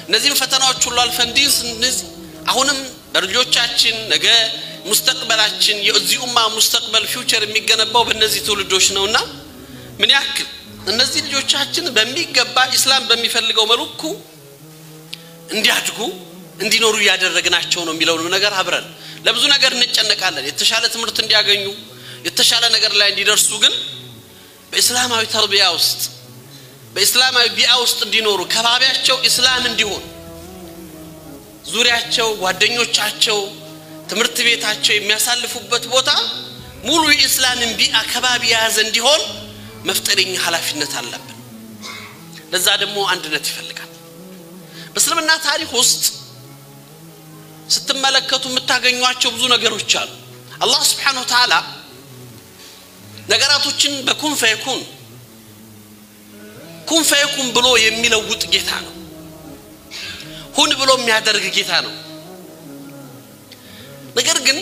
እነዚህን ፈተናዎች ሁሉ አልፈንዲስ አሁንም በልጆቻችን ነገ ሙስተቅበላችን የዚህ ኡማ ሙስተቅበል ፊውቸር የሚገነባው በእነዚህ ትውልዶች ነውና ምን ያክል እነዚህ ልጆቻችን በሚገባ እስላም በሚፈልገው መልኩ እንዲያድጉ እንዲኖሩ ያደረግናቸው ነው የሚለው ነገር አብረን ለብዙ ነገር እንጨነቃለን የተሻለ ትምህርት እንዲያገኙ የተሻለ ነገር ላይ እንዲደርሱ ግን በእስላማዊ ተርቢያ ውስጥ በእስላማዊ ቢያ ውስጥ እንዲኖሩ ከባቢያቸው እስላም እንዲሆን ዙሪያቸው ጓደኞቻቸው ትምህርት ቤታቸው የሚያሳልፉበት ቦታ ሙሉ የእስላምን ቢአ ከባቢ ያዘ እንዲሆን መፍጠርኛ ኃላፊነት አለብን ለዛ ደግሞ አንድነት ይፈልጋል በእስልምና ታሪክ ውስጥ ስትመለከቱ የምታገኙአቸው ብዙ ነገሮች አሉ አላህ Subhanahu Wa Ta'ala ነገራቶችን በኩን ፈየኩን ብሎ የሚለውጥ ጌታ ነው ሁን ብሎ የሚያደርግ ጌታ ነው ነገር ግን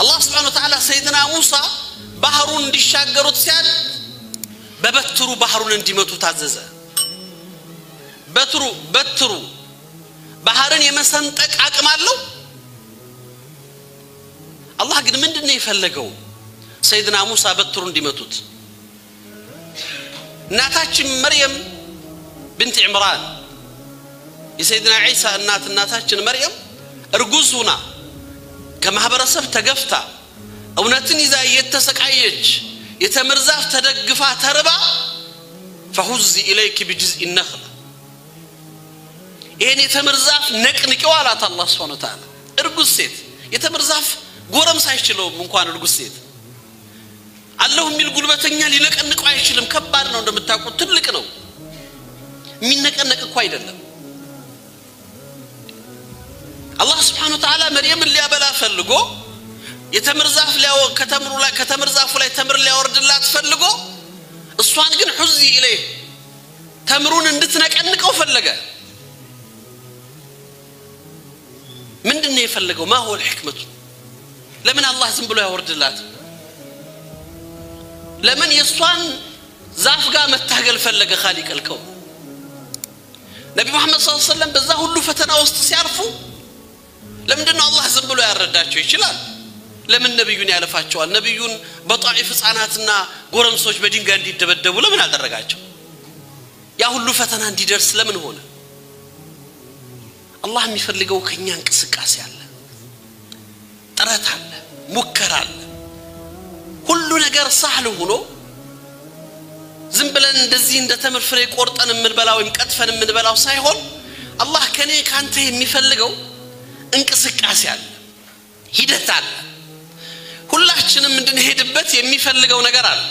አላህ Subhanahu Wa Ta'ala ሰይድና ሙሳ ባህሩን እንዲሻገሩት ሲያል በበትሩ ባህሩን እንዲመቱ ታዘዘ በትሩ ባህርን የመሰንጠቅ አቅም አለው አላህ ግን ምንድነው የፈለገው ሰይድና ሙሳ በትሩ እንዲመቱት እናታችን መርየም بنت عمران የሰይድና ኢሳ እናታችን መርየም እርጉዝ ሆና ከማህበረሰብ ተገፍታ እውነትን ይዛ የተሰቃየች የተመርዛፍ ተደግፋ ተርባ فهزي اليك بجزء النخل ይሄን የተመርዛፍ ነቅንቀው አላት አላህ Subhanahu Wa Ta'ala እርጉዝ ሴት የተመርዛፍ ጎረም ሳይችለው እንኳን እርጉዝ ሴት አላህ የሚል ጉልበተኛ ሊነቀንቀው አይችልም ከባድ ነው እንደምታውቁት ትልቅ ነው የሚነቀነቅ እኮ አይደለም አላህ Subhanahu Wa Ta'ala መርየምን ሊያበላ ፈልጎ የተመርዛፍ ሊያው ከተመርዛፉ ላይ ተምር ሊያወርድላት ፈልጎ እሷን ግን ሁዚ ኢለይ ተምሩን እንድትነቀንቀው ፈለገ ምንድነው የፈለገው ما هو الحكمه ለምን አላህ ዝም ብሎ ያወርድላት ለምን የሷን ዛፍ ጋር መታገል ፈለገ خالق الكون ነብዩ መሐመድ ሰለላሁ ዐለይሂ ወሰለም በዛ ሁሉ ፈተና ውስጥ ሲያርፉ ለምንድነው አላህ ዝም ብሎ ያረዳቸው ይችላል ለምን ነብዩን ያለፋቸዋል ነብዩን በጣይፍ ህፃናትና ጎረምሶች በድንጋይ እንዲደበደቡ ለምን አደረጋቸው ያ ሁሉ ፈተና እንዲደርስ ለምን ሆነ አላህ የሚፈልገው ከኛ እንቅስቃሴ አለ ጥረት አለ ሙከራ አለ ሁሉ ነገር ሳህል ሆኖ ዝም ብለን እንደዚህ እንደ ተምር ፍሬ ቆርጠን እንበላው እንቀጥፈን እንበላው ሳይሆን አላህ ከኔ ካንተ የሚፈልገው እንቅስቃሴ አለ ሂደት አለ ሁላችንም እንድንሄድበት የሚፈልገው ነገር አለ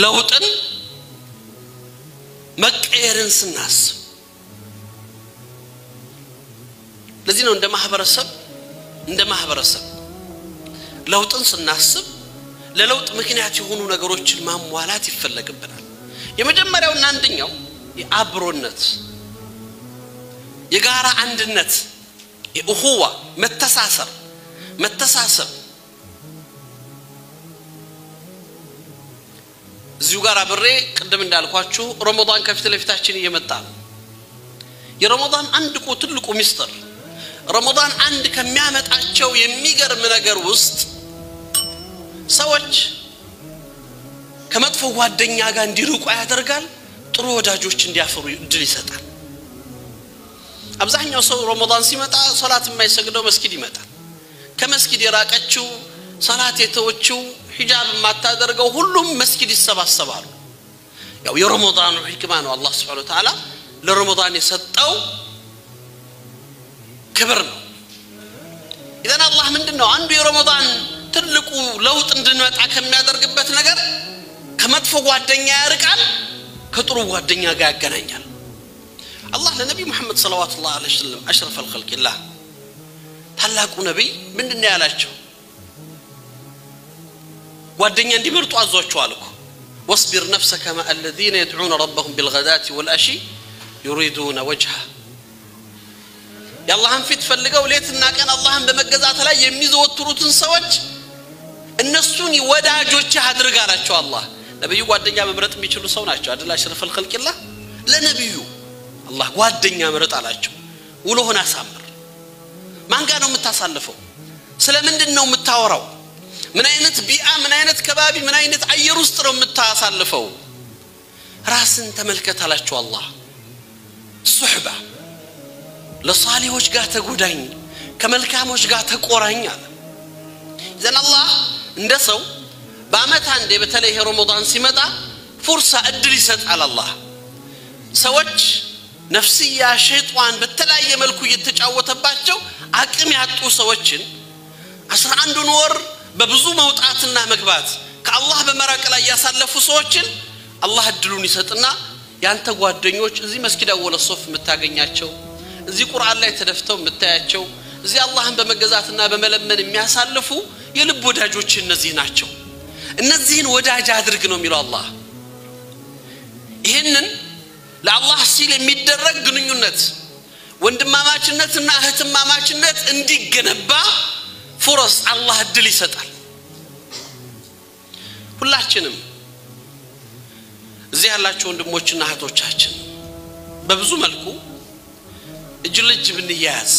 ለውጥን መቀየርን ስናስብ ለዚህ ነው እንደ ማህበረሰብ ለውጥን ስናስብ ለለውጥ ምክንያት የሆኑ ነገሮችን ማሟላት ይፈልግብናል የመጀመሪያውና አንደኛው የአብሮነት የጋራ አንድነት የኡኹዋ መተሳሰብ እዚሁ ጋር አብሬ ቀደም እንዳልኳችሁ ረመዳን ከፊት ለፊታችን እየመጣ ነው የረመዳን አንድ ትልቁ ሚስጥር ረመዳን አንድ ከሚያመጣቸው የሚገርም ነገር ውስጥ ሰዎች ከመጥፎ ጓደኛ ጋር እንዲርቁ ያደርጋል ጥሩ ወዳጆች እንዲያፈሩ እድል ይሰጣል አብዛኛው ሰው ረመዳን ሲመጣ ሶላት የማይሰግደው መስጊድ ይመጣል ከመስጊድ የራቀችው ሶላት የተወችው ሂጃብ ማታደርገው ሁሉም መስጊድ ይሰባሰባሉ ያው የረመዳኑ ህክማ ነው አላህ Subhanahu Wa Ta'ala ለረመዳን የሰጠው ክብር ነው ኢዘን አላህ ምንድነው አንዱ የረመዳን ትልቁ ለውጥ እንድንመጣ ከሚያደርግበት ነገር ከመጥፎ ጓደኛ ያርቃል ከጥሩ ጓደኛ ጋር ያገናኛል አላህ ለነብዩ መሐመድ ሰለላሁ ዐለይሂ ወሰለም አሽረፈ الخلق الله ታላቁ ነብይ ምንድነው ያላቸው ጓደኛ እንዲመርጡ አዟቸዋል እኮ واصبر نفسك مع الذين يدعون ربهم بالغداة والعشي يريدون وجهه يا الله انفت ፈልገው ሌትና ቀን አላህን በመገዛት ላይ የሚዘወትሩትን ሰዎች እነሱን ወዳጆች አድርጋላቸው አላህ ነብዩ ጓደኛ መምረጥ የሚችሉ ሰው ናቸው አይደል አሽረፈ الخلق الله ለነብዩ አላህ ጓደኛ ምረጥ አላቸው ውሎህን አሳምር ማን ጋር ነው የምታሳልፈው ስለምንድን ነው የምታወራው ምን አይነት ቢአ ምን አይነት ከባቢ ምን አይነት አየር ውስጥ ነው የምታሳልፈው ራስን ተመልከት አላቸው አላህ ሱህባ ለሳሊሆች ጋር ተጎዳኝ ከመልካሞች ጋር ተቆራኝ አለ ዘን አላህ እንደ ሰው በአመት አንዴ በተለይ ረመዳን ሲመጣ ፍርሳ እድል ይሰጣል አላህ ሰዎች ነፍስያ ሸይጣን በተለያየ መልኩ እየተጫወተባቸው አቅም ያጡ ሰዎችን 11 ወር በብዙ መውጣትና መግባት ከአላህ በመራቅ ላይ ያሳለፉ ሰዎችን አላህ እድሉን ይሰጥና ያንተ ጓደኞች እዚህ መስጊድ አወለ ሶፍ የምታገኛቸው እዚህ ቁርአን ላይ ተደፍተው የምታያቸው እዚህ አላህን በመገዛትና በመለመን የሚያሳልፉ የልብ ወዳጆች እነዚህ ናቸው እነዚህን ወዳጅ አድርግ ነው የሚለው አላህ ይሄንን ለአላህ ሲል የሚደረግ ግንኙነት ወንድማማችነትና እህትማማችነት እንዲገነባ ፍርስ አላህ እድል ይሰጣል ሁላችንም እዚህ ያላችሁ ወንድሞችና እህቶቻችን በብዙ መልኩ እጅ ለእጅ ብንያያዝ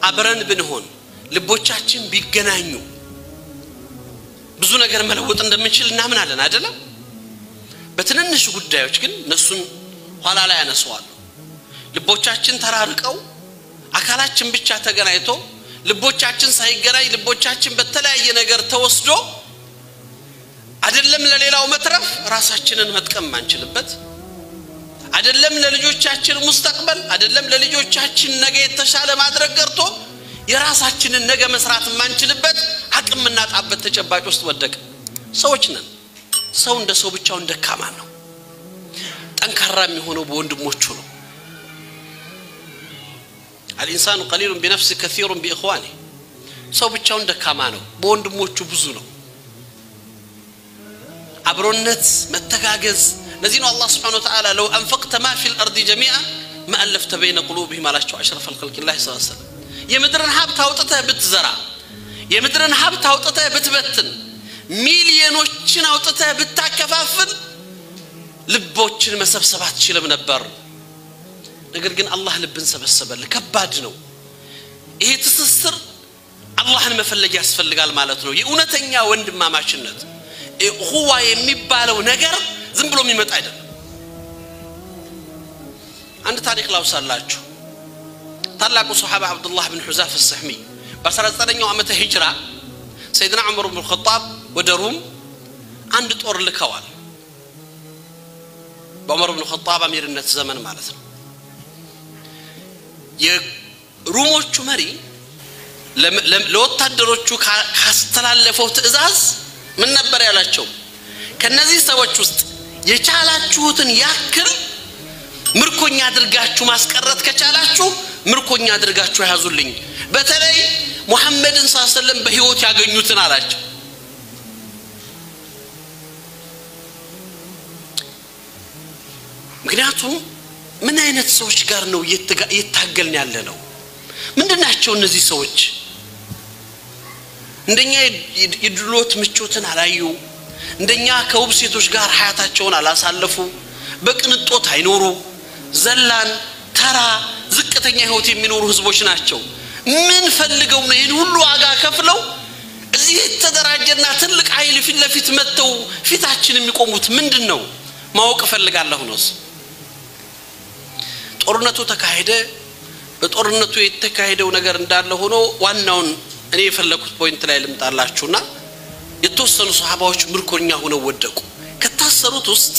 አብረን ብንሆን ልቦቻችን ቢገናኙ ብዙ ነገር መለወጥ እንደምንችል እናምናለን አይደለም በትንንሽ ጉዳዮች ግን እነሱን ኋላ ላይ ያነሳዋል ልቦቻችን ተራርቀው አካላችን ብቻ ተገናኝቶ ልቦቻችን ሳይገናኝ ልቦቻችን በተለያየ ነገር ተወስዶ አይደለም ለሌላው መትረፍ ራሳችንን መጥቀም ማንችልበት አይደለም ለልጆቻችን ሙስተቅበል አይደለም ለልጆቻችን ነገ የተሻለ ማድረግ ቀርቶ የራሳችንን ነገ መስራት ማንችልበት አቅም እናጣበት ተጨባጭ ውስጥ ወደቀ ሰዎች ነን ሰው እንደ ሰው ብቻውን ደካማ ነው ጠንካራ የሚሆነው በወንድሞቹ ነው الانسان قليل بنفسه كثير باخوانه ሰው ብቻውን ደካማ ነው በወንድሞቹ ብዙ ነው አብሮነት መተጋገዝ ለዚህ ነው አላህ Subhanahu Wa Ta'ala لو انفقت ما في الارض جميعا ما الفت بين قلوبهم አላቸው اشرف الخلق الله صلى الله عليه وسلم የምድርን ሀብት አውጥተህ ብትዘራ የምድርን ሀብት አውጥተህ ብትበትን ሚሊዮኖችን አውጥተህ ብታከፋፍል ልቦችን መሰብሰብ አትችልም ነበር ነገር ግን አላህ ልብን ሰበሰበል ከባድ ነው ይሄ ትስስር አላህን መፈለግ ያስፈልጋል ማለት ነው የኡነተኛ ወንድማማችነት ሁዋ የሚባለው ነገር ዝም ብሎ የሚመጣ አይደለም አንድ ታሪክ ላውሳላችሁ ታላቁ ሱሐባ አብዱላህ ኢብኑ ሁዛፍ አልሰህሚ በ19ኛው ዓመተ ሂጅራ ሰይድና ዑመር ኢብኑ ኸጣብ ወደ ሩም አንድ ጦር ልከዋል በዑመር ኢብኑ ኸጣብ አሚርነት ዘመን ማለት ነው የሩሞቹ መሪ ለወታደሮቹ ካስተላለፈው ትዕዛዝ ምን ነበር ያላቸው ከነዚህ ሰዎች ውስጥ የቻላችሁትን ያክል ምርኮኛ አድርጋችሁ ማስቀረት ከቻላችሁ ምርኮኛ አድርጋችሁ ያዙልኝ በተለይ ሙሐመድን ሰለላሁ ዐለይሂ ወሰለም በህይወት ያገኙትን አላቸው ምክንያቱም ምን አይነት ሰዎች ጋር ነው እየታገልን ያለ ነው ምንድናቸው እነዚህ ሰዎች እንደኛ የድሎት ምቾትን አላዩ እንደኛ ከውብ ሴቶች ጋር ሐያታቸውን አላሳለፉ በቅንጦት አይኖሩ ዘላን ተራ ዝቅተኛ ህይወት የሚኖሩ ህዝቦች ናቸው ምን ፈልገው ነው ይሄን ሁሉ ዋጋ ከፍለው እዚህ ተደራጀና ትልቅ ኃይል ፊት ለፊት መተው ፊታችን የሚቆሙት ምንድነው ማወቅ ፈልጋለሁ ነው ጦርነቱ ተካሄደ በጦርነቱ የተካሄደው ነገር እንዳለ ሆኖ ዋናውን እኔ የፈለኩት ፖይንት ላይ ልምጣላችሁና የተወሰኑ ሱሐባዎች ምርኮኛ ሆነው ወደቁ ከታሰሩት ውስጥ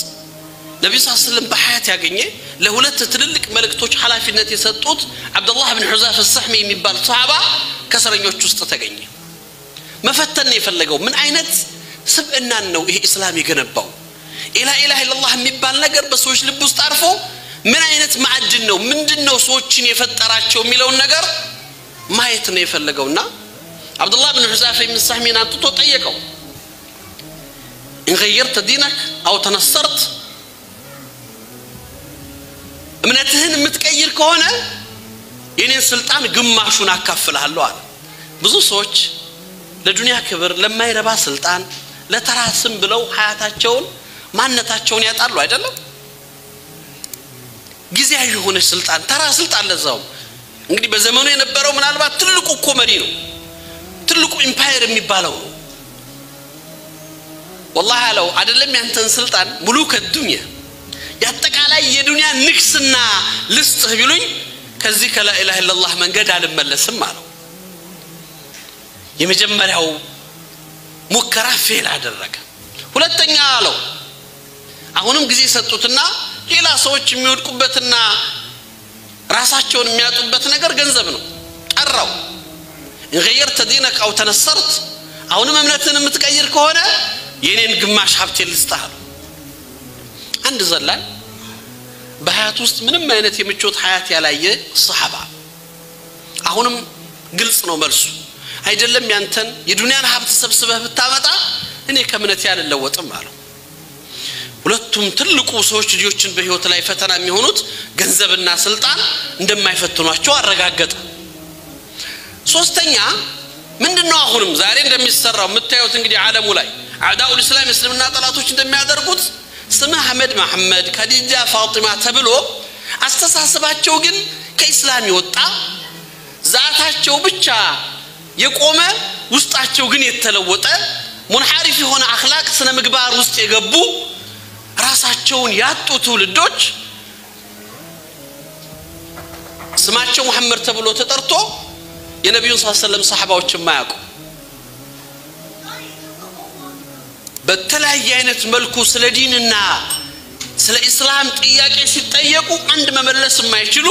ነብዩ ሰለላሁ ዐለይሂ ወሰለም በሐያት ያገኘ ለሁለት ትልልቅ መልእክቶች ሐላፊነት የሰጡት አብዱላህ ኢብኑ ሁዛፍ አልሰህሚ የሚባል ሱሐባ ከሰረኞች ውስጥ ተገኘ መፈተን የፈለገው ምን አይነት ስብዕናን ነው ይሄ እስላም የገነባው ኢላ ኢላህ ኢላላህ የሚባል ነገር በሰዎች ልብ ውስጥ አርፎ ምን አይነት ማዕድን ነው ምንድነው ሰዎችን የፈጠራቸው የሚለው ነገር ማየት ነው የፈለገውና አብዱላህ ኢብኑ ሁዛፍ አልሰህሚ አንጥቶ ጠየቀው إن غيرت دينك أو تنصرت እምነትህን የምትቀይር ከሆነ የኔን ስልጣን ግማሹን አካፍልሃለሁ አለ ብዙ ሰዎች ለዱንያ ክብር ለማይረባ ስልጣን ለተራስም ብለው ሐያታቸውን ማንነታቸውን ያጣሉ አይደለም ጊዜያዊ የሆነ ስልጣን ተራ ስልጣን ለዛው እንግዲህ በዘመኑ የነበረው ምናልባት ትልቁ እኮ መሪ ነው ትልቁ ኢምፓየር የሚባለው والله አለው አይደለም ያንተን ስልጣን ሙሉክ الدنيا ያጠቃላይ የዱንያ ንግስና ልስጥህ ቢሉኝ ከዚህ ከላ ኢላሃ ኢላላህ መንገድ አልመለስም አለው የመጀመሪያው ሙከራ ፌል አደረገ ሁለተኛ አለው አሁንም ጊዜ ሰጡትና ሌላ ሰዎች የሚወድቁበትና ራሳቸውን የሚያጡበት ነገር ገንዘብ ነው ጠራው غيرت دينك او تنصرت አሁንም እምነትን የምትቀይር ከሆነ የኔን ግማሽ ሀብት ልስጥህ አንድ ዘላን በሐያት ውስጥ ምንም አይነት የምቾት ሐያት ያላየ ሱሐባ አሁንም ግልጽ ነው መልሱ አይደለም ያንተን የዱንያን ሀብት ሰብስበህ ብታመጣ እኔ ከእምነት ያልለወጥም አለው ሁለቱም ትልቁ ሰዎች ልጆችን በህይወት ላይ ፈተና የሚሆኑት ገንዘብና ስልጣን እንደማይፈትኗቸው አረጋገጠ ሶስተኛ ምንድነው አሁንም ዛሬ እንደሚሰራው የምታዩት እንግዲህ ዓለሙ ላይ አዕዳኡ الاسلام እስልምና ጠላቶች እንደሚያደርጉት ስም አህመድ መሐመድ ከዲጃ ፋጢማ ተብሎ አስተሳሰባቸው ግን ከኢስላም ይወጣ ዛታቸው ብቻ የቆመ ውስጣቸው ግን የተለወጠ ሙንሐሪፍ የሆነ አኽላቅ ስነ ምግባር ውስጥ የገቡ ራሳቸውን ያጡ ትውልዶች ስማቸው መሐመድ ተብሎ ተጠርቶ የነብዩን ሰለላሁ ዐለይሂ ወሰለም ሰሃባዎች ማያውቁ በተለያየ አይነት መልኩ ስለ ዲንና ስለ እስላም ጥያቄ ሲጠየቁ አንድ መመለስ የማይችሉ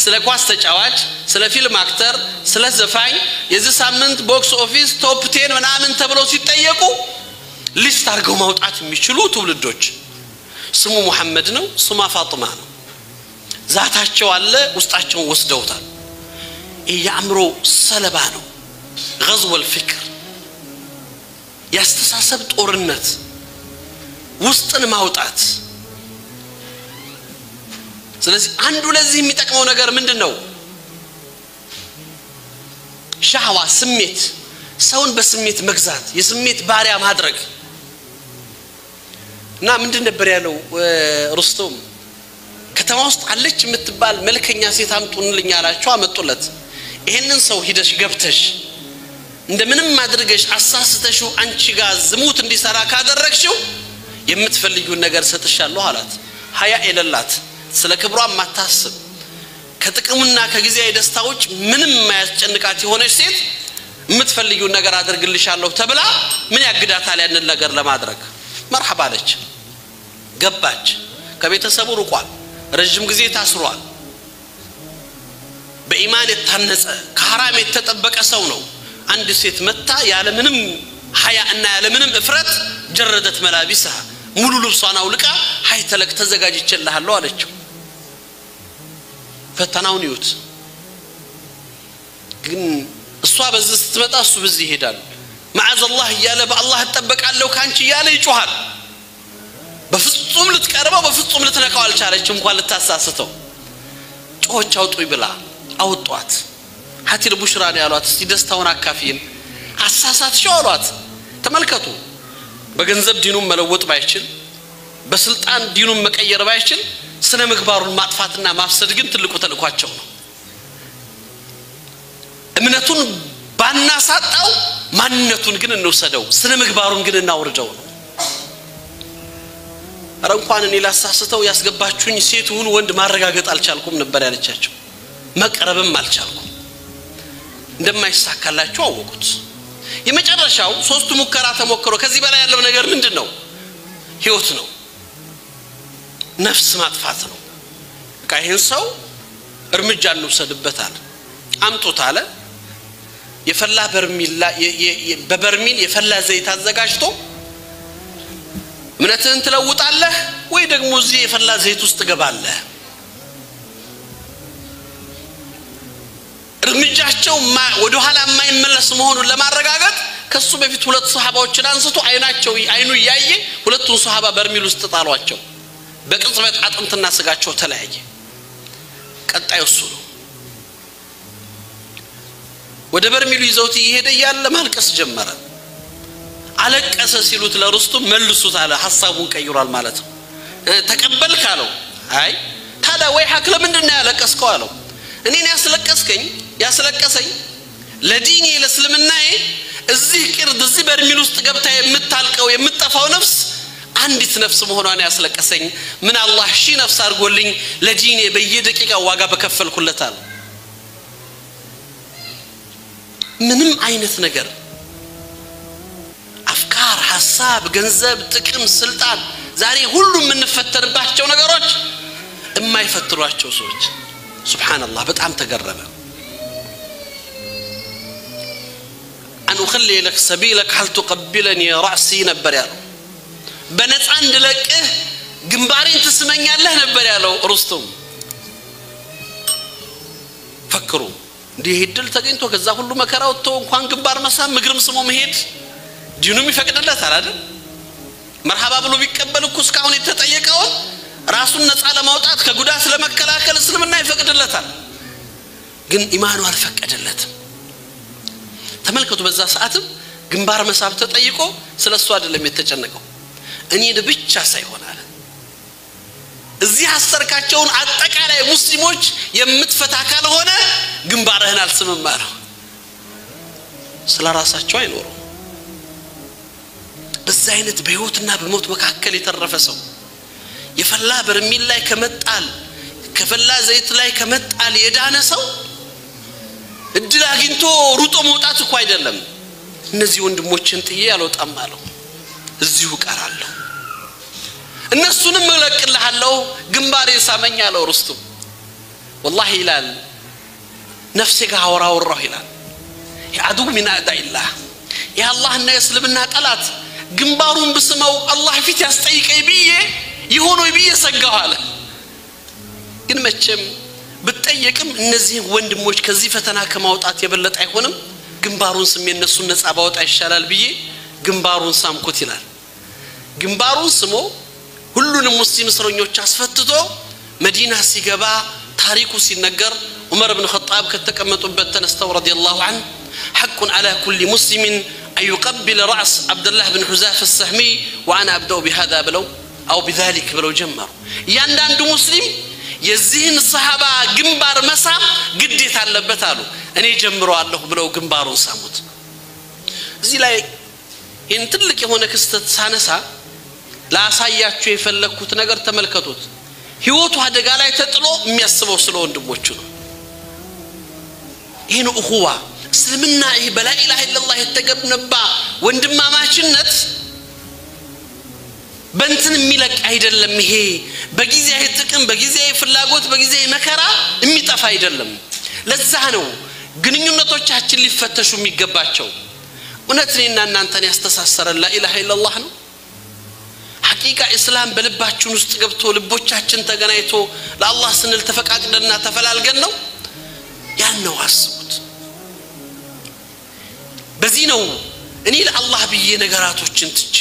ስለ ኳስ ተጫዋች ስለ ፊልም አክተር ስለ ዘፋኝ የዚህ ሳምንት ቦክስ ኦፊስ ቶፕ 10 ምናምን ተብለው ሲጠየቁ ሊስት አድርገው ማውጣት የሚችሉ ትውልዶች ስሙ መሐመድ ነው ስሙ ፋጢማ ነው ዛታቸው አለ ውስጣቸውን ወስደውታል የአእምሮ ሰለባ ነው غزو الفكر ያስተሳሰብ ጦርነት ውስጥን ማውጣት ስለዚህ አንዱ ለዚህ የሚጠቅመው ነገር ምንድነው ሻህዋ ስሜት ሰውን በስሜት መግዛት የስሜት ባሪያ ማድረግ እና ምንድን ነበር ያለው ሩስቶም ከተማ ውስጥ አለች የምትባል መልከኛ ሴት አምጡልኝ አላቸው አመጡለት ይሄንን ሰው ሂደሽ ገብተሽ እንደምንም ማድረግሽ አሳስተሽው አንቺ ጋር ዝሙት እንዲሰራ ካደረግሽው የምትፈልጊው ነገር ሰጥሻለሁ አላት ሀያ የሌላት ስለ ክብሯ ማታስብ ከጥቅሙና ከጊዜያዊ ደስታዎች ምንም ማያስጨንቃት የሆነች ሴት የምትፈልጊው ነገር አድርግልሻለሁ ተብላ ምን ያግዳታል ያንን ነገር ለማድረግ መርሐባ አለች ገባች ከቤተሰቡ ርቋል ረጅም ጊዜ ታስሯል በኢማን የታነጸ ከሐራም የተጠበቀ ሰው ነው አንድ ሴት መታ ያለ ምንም ሐያ እና ያለ ምንም እፍረት ጀረደት መላቢስها ሙሉ ልብሷን አውልቃ ሀይተለክ ተዘጋጅቼልሃለሁ አለችው ፈተናውን ይውት ግን እሷ በዚህ ስትመጣ እሱ በዚህ ይሄዳል ማዓዘላህ ያለ በአላህ ተጠበቃለሁ ካንቺ ያለ ይጮሃል በፍጹም ልትቀርበው በፍጹም ልትነካው አልቻለችም እንኳን ልታሳስተው ጮች አውጡ ይብላ አውጧት ሐቲር ቡሽራን ያሏት እስቲ ደስታውን አካፊን አሳሳት ሻሏት ተመልከቱ በገንዘብ ዲኑን መለወጥ ባይችል በስልጣን ዲኑን መቀየር ባይችል ስነ ምግባሩን ማጥፋትና ማፍሰድ ግን ትልቁ ተልኳቸው ነው እምነቱን ባናሳጣው ማንነቱን ግን እንወሰደው ስነ ምግባሩን ግን እናወርደው ነው አረንኳን እኔ ላሳስተው ያስገባችሁኝ ሴቱን ወንድ ማረጋገጥ አልቻልኩም ነበር ያለቻቸው መቀረብም አልቻልኩም እንደማይሳካላችሁ አወቁት የመጨረሻው ሶስቱ ሙከራ ተሞክሮ ከዚህ በላይ ያለው ነገር ምንድነው ህይወት ነው ነፍስ ማጥፋት ነው ካይን ሰው እርምጃ እንወሰድበታል አምጡት አለ የፈላ በበርሚል የፈላ ዘይት አዘጋጅቶ እምነትን ትለውጣለህ ወይ ደግሞ እዚህ የፈላ ዘይት ውስጥ ገባለህ እርምጃቸው ወደ ኋላ የማይመለስ መሆኑን ለማረጋገጥ ከሱ በፊት ሁለት ሱሐባዎችን አንስቶ አይኑ ያየ ሁለቱን ሱሐባ በርሚል ውስጥ ጣሏቸው በቅጽበት አጥንትና ስጋቸው ተለያየ ቀጣዩ እሱ ነው ወደ በርሚሉ ይዘውት ይሄደ ያለ ማልቀስ ጀመረ አለቀሰ ሲሉት ለሩስቱ መልሱት አለ ሐሳቡን ቀይሯል ማለት ነው ተቀበል ካለው አይ ታዲያ ወይሐክ ለምንድነው ያለቀስከው አለው እኔን ያስለቀሰኝ ለዲኔ ለእስልምናዬ እዚህ ቅርድ እዚህ በርሚል ውስጥ ገብታ የምታልቀው የምትጠፋው ነፍስ አንዲት ነፍስ መሆኗን ያስለቀሰኝ ምን አላህ ሺ ነፍስ አድርጎልኝ ለዲኔ በየደቂቃው ዋጋ በከፈልኩለታል ምንም አይነት ነገር አፍካር ሐሳብ ገንዘብ ጥቅም ስልጣን ዛሬ ሁሉም እንፈተርባቸው ነገሮች የማይፈትሯቸው ሰዎች ሱብሃንአላህ በጣም ተገረመ أن أخلي لك سبيلك هل تقبلني رأسي نبر يالو بنت عند لك جنبارين تسمعني الله نبر يالو رستم فكروا دي هدل تجينتو كذا كله مكراو تو كان جنبار مسام مجرم سمو مهيد دينومي فقد الله تعالى مرحبا بلو بيقبلوا كسكاون يتطيقون راسون نص على موطات كغداس لمكلاكل اسلمنا يفقد الله تعالى ግን ኢማኑ አልፈቀደለትም ተመልከቱ በዛ ሰዓትም ግንባር መሳብ ተጠይቆ ስለሱ አይደለም የተጨነቀው እኔ ብቻ ሳይሆን አለ እዚህ አሰርካቸውን አጠቃላይ ሙስሊሞች የምትፈታ ካልሆነ ግንባርህን አልስምም አለው ስለራሳቸው አይኖሩ በዛ አይነት በህይወትና በሞት መካከል የተረፈ ሰው የፈላ በርሚል ላይ ከመጣል ከፈላ ዘይት ላይ ከመጣል የዳነ ሰው እድል አግኝቶ ሩጦ መውጣት እኮ አይደለም እነዚህ ወንድሞችን ጥዬ ያልወጣም አለው እዚሁ ቀራለሁ እነሱንም እለቅልሃለሁ ግንባሬ ሳመኝ አለው ሩስቱም والله ይላል ነፍሴ ጋር አወራው ይላል ያዱ ሚን አዳኢላህ ያ አላህና የእስልምና ጠላት ግንባሩን በስመው አላህ ፊት ያስጠይቀኝ ብዬ ይሆነው ብዬ ሰጋው አለ ግን መቼም በጠየቅም እነዚህ ወንድሞች ከዚህ ፈተና ከማውጣት የበለጠ አይሆንም ግንባሩን ስም የነሱን ነፃ ባወጣ ይሻላል ብዬ ግንባሩን ሳምኩት ይላል ግንባሩን ስሞ ሁሉንም ሙስሊም እስረኞች አስፈትቶ መዲና ሲገባ ታሪኩ ሲነገር ዑመር ኢብኑ ኸጣብ ከተቀመጡበት ተነስተው ረዲየላሁ ዐንሁ حق على كل مسلم أن يقبل رأس عبد الله بن حذافة السهمي وأنا أبدأ بهذا بلو أو بذلك بلو جمر ياندان دو مسلم يزين الصحابة جنبار مسام قديت على بتالو أنا جمروا الله بلو جنبارون ساموت زي لا ينتلك هنا كستة سانسا لا سايات شيء فلكوت نجار تملكتوت هيوتو هذا قال يتطلو ميسبو سلون دبوچنو هنا أخوة سلمنا بلا إله إلا الله يتقبنبا ወንድማማችነት በእንትን የሚለቅ አይደለም ይሄ በጊዜያዊ ጥቅም በጊዜያዊ ፍላጎት በጊዜያዊ መከራ የሚጠፋ አይደለም ለዛ ነው ግንኙነቶቻችን ሊፈተሹ የሚገባቸው እውነትና እናንተን ያስተሳሰረ ላ ኢላሃ ኢላላህ ነው ሐቂቃ እስላም በልባችን ውስጥ ገብቶ ልቦቻችን ተገናኝቶ ለአላህ ስንል ተፈቃቅደና ተፈላልገን ነው ያን ነው አስቡት በዚህ ነው እኔ ለአላህ ብዬ ነገራቶችን ትቼ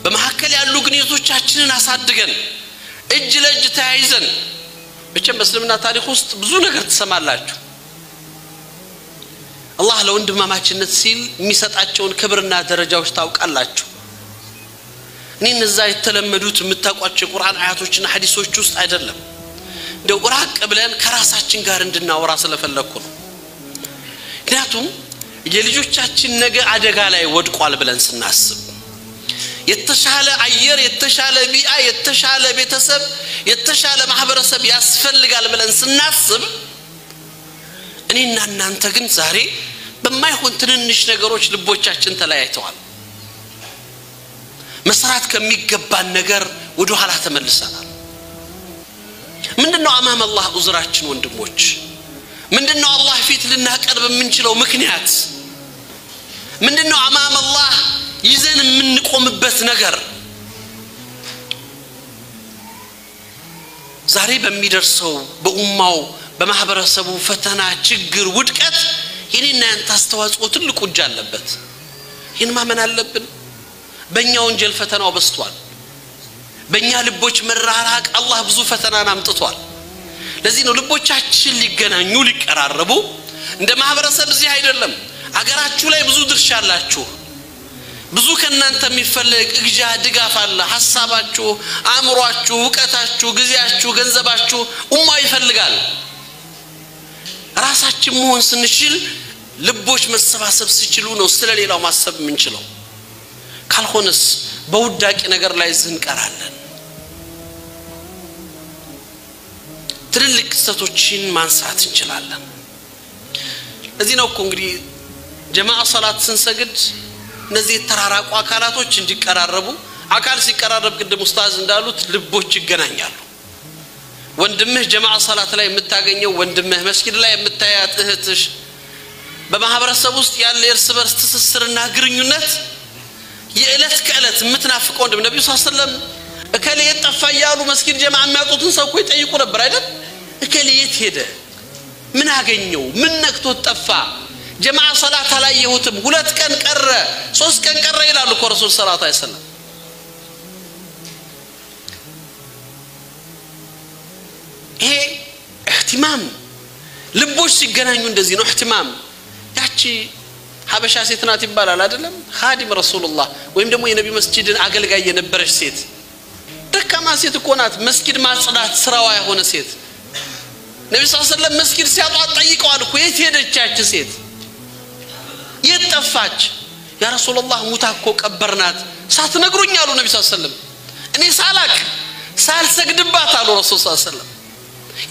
በመሐከል ያሉ ግንኙነቶቻችንን አሳድገን እጅ ለእጅ ተያይዘን በቸም በእስልምና ታሪክ ውስጥ ብዙ ነገር ተሰማላችሁ አላህ ለወንድማማችነት ሲል የሚሰጣቸውን ክብርና ደረጃዎች ታውቃላችሁ እኔ እነዛ የተለመዱት የምታቋቸው ቁርአን አያቶችና ሐዲሶች ውስጥ አይደለም እንደው ቁርአን ቀብለን ከራሳችን ጋር እንድናወራ ስለፈለኩ ነው ምክንያቱም የልጆቻችን ነገ አደጋ ላይ ወድቋል ብለን ስናስብ የተሻለ አየር የተሻለ ቢአ የተሻለ ቤተሰብ የተሻለ ማህበረሰብ ያስፈልጋል ብለን ስናስብ እኔና እናንተ ግን ዛሬ በማይሆን ትንንሽ ነገሮች ልቦቻችን ተለያይተዋል መስራት ከሚገባን ነገር ወደ ኋላ ተመልሰናል ምንድነው አማም አላህ ኡዝራችን ወንድሞች ምንድነው አላህ ፊት ልናቀርብ የምንችለው ምክንያት ምንድነው አማም አላህ ይዘን የምንቆምበት ነገር ዛሬ በሚደርሰው በኡማው በማህበረሰቡ ፈተና ችግር ውድቀት የኔና ያንተ አስተዋጽኦ ትልቁ እጅ አለበት ይህን ማመን አለብን በእኛ ወንጀል ፈተናው በስቷል በእኛ ልቦች መራራቅ አላህ ብዙ ፈተናን አምጥቷል ለዚህ ነው ልቦቻችን ሊገናኙ ሊቀራረቡ እንደ ማህበረሰብ እዚህ አይደለም አገራችሁ ላይ ብዙ ድርሻ አላችሁ ብዙ ከናንተ የሚፈልግ እግጃ ድጋፍ አለ ሐሳባችሁ አእምሮአችሁ ዕውቀታችሁ ግዚያችሁ ገንዘባችሁ ኡማው ይፈልጋል ራሳችን መሆን ስንችል ልቦች መሰባሰብ ሲችሉ ነው ስለሌላው ማሰብ የምንችለው ካልሆነስ በውዳቂ ነገር ላይ ዝንቀራለን ትልልቅ ክስተቶችን ማንሳት እንችላለን ለዚህ ነው እኮ እንግዲህ ጀማዓ ሶላት ስንሰግድ እነዚህ ተራራቁ አካላቶች እንዲቀራረቡ አካል ሲቀራረብ ቅድም ኡስታዝ እንዳሉት ልቦች ይገናኛሉ ወንድምህ ጀማዓ ሶላት ላይ የምታገኘው ወንድምህ መስጊድ ላይ የምታያት እህትሽ በማህበረሰብ ውስጥ ያለ እርስ በርስ ትስስርና ግንኙነት የእለት ከእለት የምትናፍቀው ወንድም ነብዩ ሰለላሁ ዐለይሂ ወሰለም እከሌ የጠፋ ያሉ መስጊድ ጀማዓ የሚያጡትን ሰው እኮ ይጠይቁ ነበር አይደል እከሌ የት ሄደ ምን አገኘው ምን ነክቶ ጠፋ ጀማዓ ሶላት አላየሁትም 2 ቀን ቀረ 3 ቀን ቀረ ይላሉ እኮ ረሱል ሰለላሁ ዐለይሂ ወሰለም ይሄ اهتمام ልቦች ሲገናኙ እንደዚህ ነው اهتمام ያቺ ሀበሻ ሴት ናት ይባላል አይደለም ኻዲም ረሱልላህ ወይም ደግሞ የነብዩ መስጂድን አገልጋይ የነበረች ሴት ደካማ ሴት እኮ ናት መስጊድ ማጽዳት ስራዋ የሆነ ሴት ነብዩ ሰለላሁ ዐለይሂ ወሰለም መስጊድ ሲያጧት ጠይቀዋል እኮ የት ሄደች ያቺ ሴት የጠፋች ያ ረሱልላህ ሙታ እኮ ቀበርናት ሳትነግሩኝ አሉ ነብዩ ሰለላሁ ዐለይሂ ወሰለም እኔ ሳላቅ ሳልሰግድባት አሉ ረሱል ሰለላሁ ዐለይሂ ወሰለም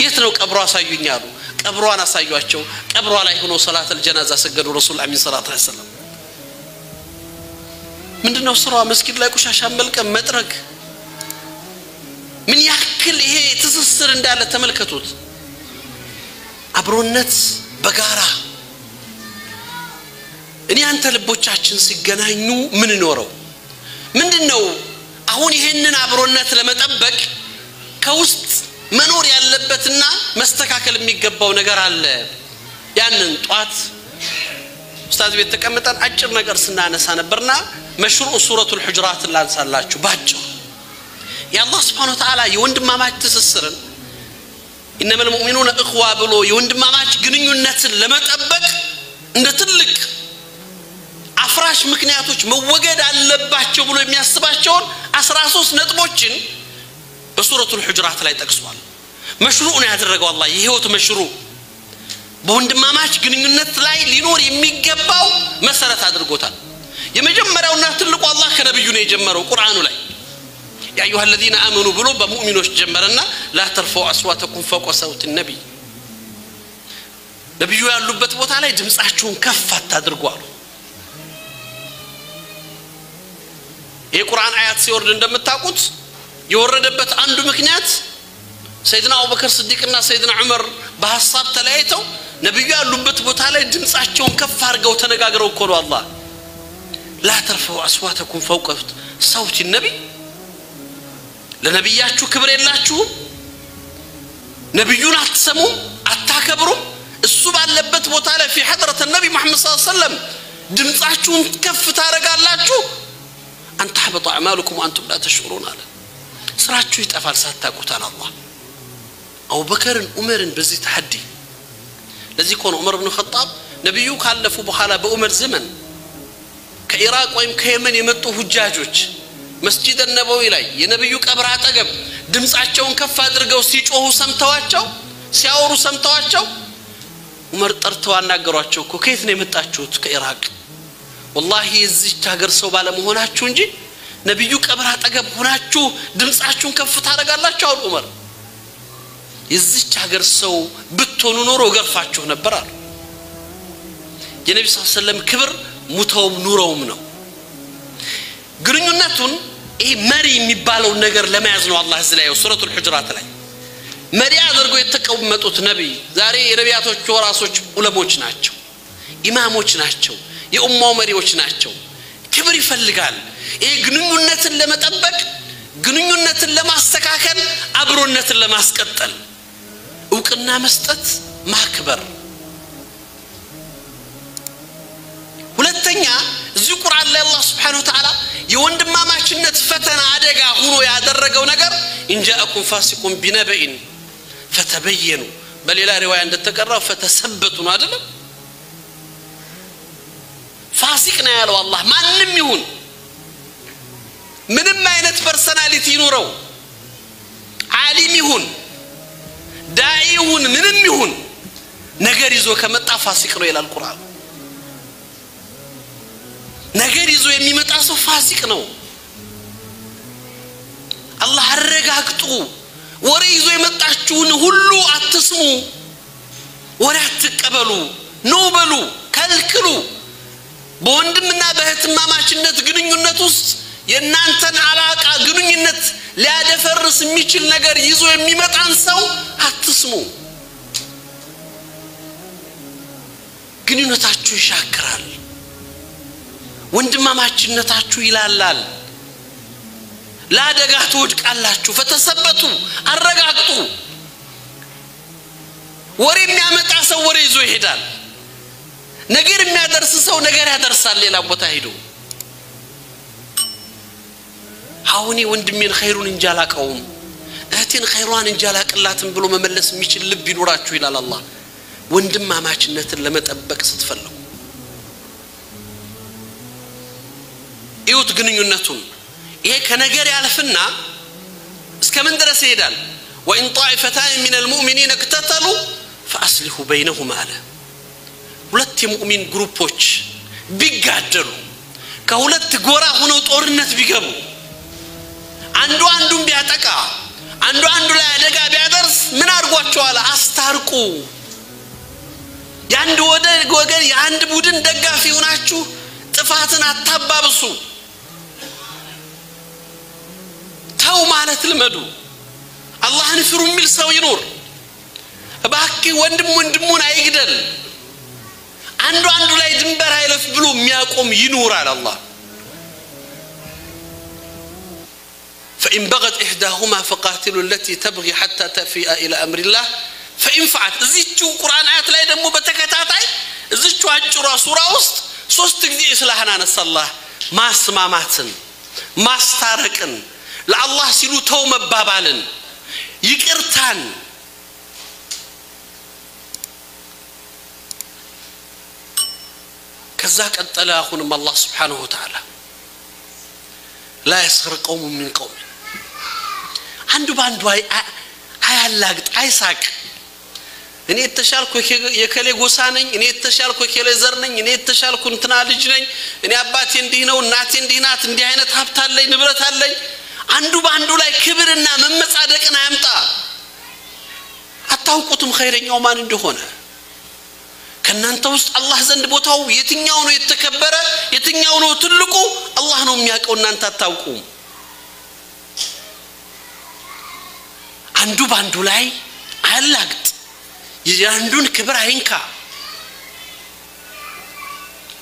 የት ነው ቀብሯ አሳዩኝ አሉ ቀብሯን አሳዩአቸው ቀብሯ ላይ ሆኖ ሶላተል ጀናዛ ሰገዱ ረሱል አሚን ሰለላሁ ዐለይሂ ወሰለም ምንድነው ስራዋ መስጊድ ላይ ቆሻሻ መልቀም መጥረግ ምን ያክል ይሄ ትስስር እንዳለ ተመልከቱት አብሮነት በጋራ እኔ አንተ ልቦቻችን ሲገናኙ ምን ኖረው ምንድነው አሁን ይሄንን አብሮነት ለመጠበቅ ከውስጥ መኖር ያለበትና መስተካከል የሚገባው ነገር አለ ያንን ጧት ኡስታዝ ቤት ተቀምጠን አጭር ነገር ስናነሳ ነበርና መሽሩዕ ሱረቱል ሁጁራት ላንሳላችሁ ባጭው የአላህ Subhanahu Wa Ta'ala የወንድማማች ትስስርን إنما المؤمنون إخوة ብሎ የወንድማማች ግንኙነትን ለመጠበቅ እንደ ትልቅ አፍራሽ ምክንያቶች መወገድ አለባቸው ብሎ የሚያስባቸው 13 ነጥቦችን በሱረቱል ሁጁራት ላይ ጠቅሷል መሽሩዕ ነው ያደረገው አላህ የህይወት መሽሩዕ በወንድማማች ግንኙነት ላይ ሊኖር የሚገባው መሰረት አድርጎታል የመጀመሪያውና ትልቁ አላህ ከነብዩ ነው የጀመረው ቁርአኑ ላይ يا أيها الذين آمنوا بلو بمؤمنوش جمرنا لا ترفعوا أصواتكم فوق صوت النبي نبي ያሉበት ቦታ ላይ ድምጻችሁን ከፍ አታድርጉ አሉ የቁርአን አያት ሲወርድ እንደምታውቁት የወረደበት አንዱ ምክንያት ሰይድና አቡበከር ሲዲቅና ሰይድና ዑመር በሐሳብ ተለያይተው ነብዩ ያሉበት ቦታ ላይ ድምጻቸውን ከፍ አድርገው ተነጋግረው እኮ ነው አላህ لا ترفعوا أصواتكم فوق صوت النبي ለነብያችሁ ክብር የላችሁ ነብዩን አትሰሙ አታከብሩ እሱ ባለበት ቦታ ላይ في حضرة النبي محمد صلى الله عليه وسلم ድምጻችሁን ከፍ ታረጋላችሁ أن تحبط أعمالكم وأنتم لا تشعرون على ስራችሁ ይጠፋል ሳታውቁት አላህ أبو بكر عمر በዚህ ተሐዲ ለዚህ ኮን ዑመር ኢብኑ ኸጣብ ነብዩ ካለፉ በኋላ በዑመር ዘመን ከኢራቅ ወይም ከየመን የመጡ ሁጃጆች መስጂድ النبوي ላይ የነብዩ ቀብር አጠገብ ድምጻቸውን ከፍ አድርገው ሲጮሁ ሰምተዋቸው ሲያወሩ ሰምተዋቸው ዑመር ጠርተው አናገሯቸው እኮ ከየት ነው የመጣችሁት ከኢራቅ والله እዚች ሀገር ሰው ባለ መሆናችሁ እንጂ ነብዩ ቀብር አጠገብ ሆናችሁ ድምጻችሁን ከፍ ታረጋላችሁ አሉ ዑመር እዚች ሀገር ሰው ብትሆኑ ኖሮ ገርፋችሁ ነበር አሉ የነብዩ ሰለላሁ ዐለይሂ ወሰለም ክብር ሙተውም ኑረውም ነው ግንኙነቱን ይሄ መሪ የሚባለው ነገር ለማያዝ ነው አላህ እዚህ ላይ ሱረቱል ሁጁራት ላይ መሪ አድርገው የተቀመጡት ነብይ ዛሬ የነቢያቶች ወራሶች ዑለሞች ናቸው ኢማሞች ናቸው የኡማው መሪዎች ናቸው ክብር ይፈልጋል ይሄ ግንኙነትን ለመጠበቅ ግንኙነትን ለማስተካከል አብሮነትን ለማስቀጠል ዕውቅና መስጠት ማክበር ሁለተኛ እዚህ ቁርአን ላይ አላህ Subhanahu Wa Ta'ala የወንድማማችነት ፈተና አደጋ ሆኖ ያደረገው ነገር እንጃአኩም ፋሲቁን ቢነበኢን ፈተበየኑ በሌላ ሪዋያ እንደተቀራው ፈተሰበቱ ነው አይደለም ፋሲቅ ነው ያለው አላህ ማንንም ይሁን ምንም አይነት ፐርሰናሊቲ ይኖረው ዓሊም ይሁን ዳዒ ይሁን ምንም ይሁን ነገር ይዞ ከመጣ ፋሲቅ ነው ይላል ቁርአን ነገር ይዞ የሚመጣ ሰው ፋሲቅ ነው አላህ አረጋግጡ ወሬ ይዞ የመጣችሁን ሁሉ አትስሙ ወሬ አትቀበሉ ነው በሉ ከልክሉ በወንድምና በእህትማማችነት ግንኙነት ውስጥ የናንተን አላቃ ግንኙነት ሊያደፈርስ የሚችል ነገር ይዞ የሚመጣን ሰው አትስሙ ግንኙነታችሁ ይሻክራል ወንድማማችነታችሁ ይላላል ላደጋ ትወድቃላችሁ ፈተሰበቱ አረጋግጡ ወሬ የሚያመጣ ሰው ወሬ ይዞ ይሄዳል ነገር የሚያደርስ ሰው ነገር ያደርሳል ሌላ ቦታ ሄዶ አሁን ወንድሜን ኸይሩን እንጃላቀውም እህቴን ኸይሯን እንጃላቅላትም ብሎ መመለስ የሚችል ልብ ይኖራችሁ ይላል አላህ ወንድማማችነትን ለመጠበቅ ስትፈልጉ ይውት ግንኙነቱን ይሄ ከነገር ያልፍና እስከምን ድረስ ይሄዳል وان طائفتان من المؤمنين اقتتلوا فاصلحوا بينهما አለ ሁለት የሙእሚን ግሩፖች ቢጋደሉ ከሁለት ጎራ ሆነው ጦርነት ቢገቡ አንዱ አንዱን ቢያጠቃ አንዱ አንዱ ላይ አደጋ ቢያደርስ ምን አድርጓቸዋል አስታርቁ ያንድ ወገን ያንድ ቡድን ደጋፊ ሆናችሁ ጥፋትን አታባብሱ ተው ማለት ልመዱ አላህን ፍሩ የሚል ሰው ይኖር ባኪ ወንድሙን አይግደል አንዱ ላይ ድንበር አይለፍ ብሎ የሚያቆም ይኖራል አላህ فإن بغت إحداهما فقاتلوا التي تبغي حتى تفيء إلى أمر الله فإن فعلت زيتو قرآن آيات لا يدمو بتكتاتاي زيتو أجرى سورة وسط ሶስት ጊዜ እስላህና ነሰላህ ማስማማትን ማስታረቅን ለአላህ ሲሉ ተው መባባልን ይቅርታን ከዛ ቀጠለ አሁንም አላህ Subhanahu Wa Ta'ala لا يسخر قوم من قوم አንዱ ባንዱ አያላግጥ አይሳቅ እኔ ተሻልኩ የከሌ ጎሳ ነኝ እኔ ተሻልኩ የከሌ ዘር ነኝ እኔ ተሻልኩ እንትና ልጅ ነኝ እኔ አባቴ እንዲህ ነው እናቴ እንዲህ ናት እንዲህ አይነት ሀብት አለኝ ንብረት አለኝ አንዱ ባንዱ ላይ ክብርና መመጻደቅን አያምጣ አታውቁትም ኸይረኛው ማን እንደሆነ ከናንተ ውስጥ አላህ ዘንድ ቦታው የትኛው ነው የተከበረ የትኛው ነው ትልቁ አላህ ነው የሚያውቀው እናንተ አታውቁም አንዱ ባንዱ ላይ አያላግጥ የአንዱን ክብር አይንካ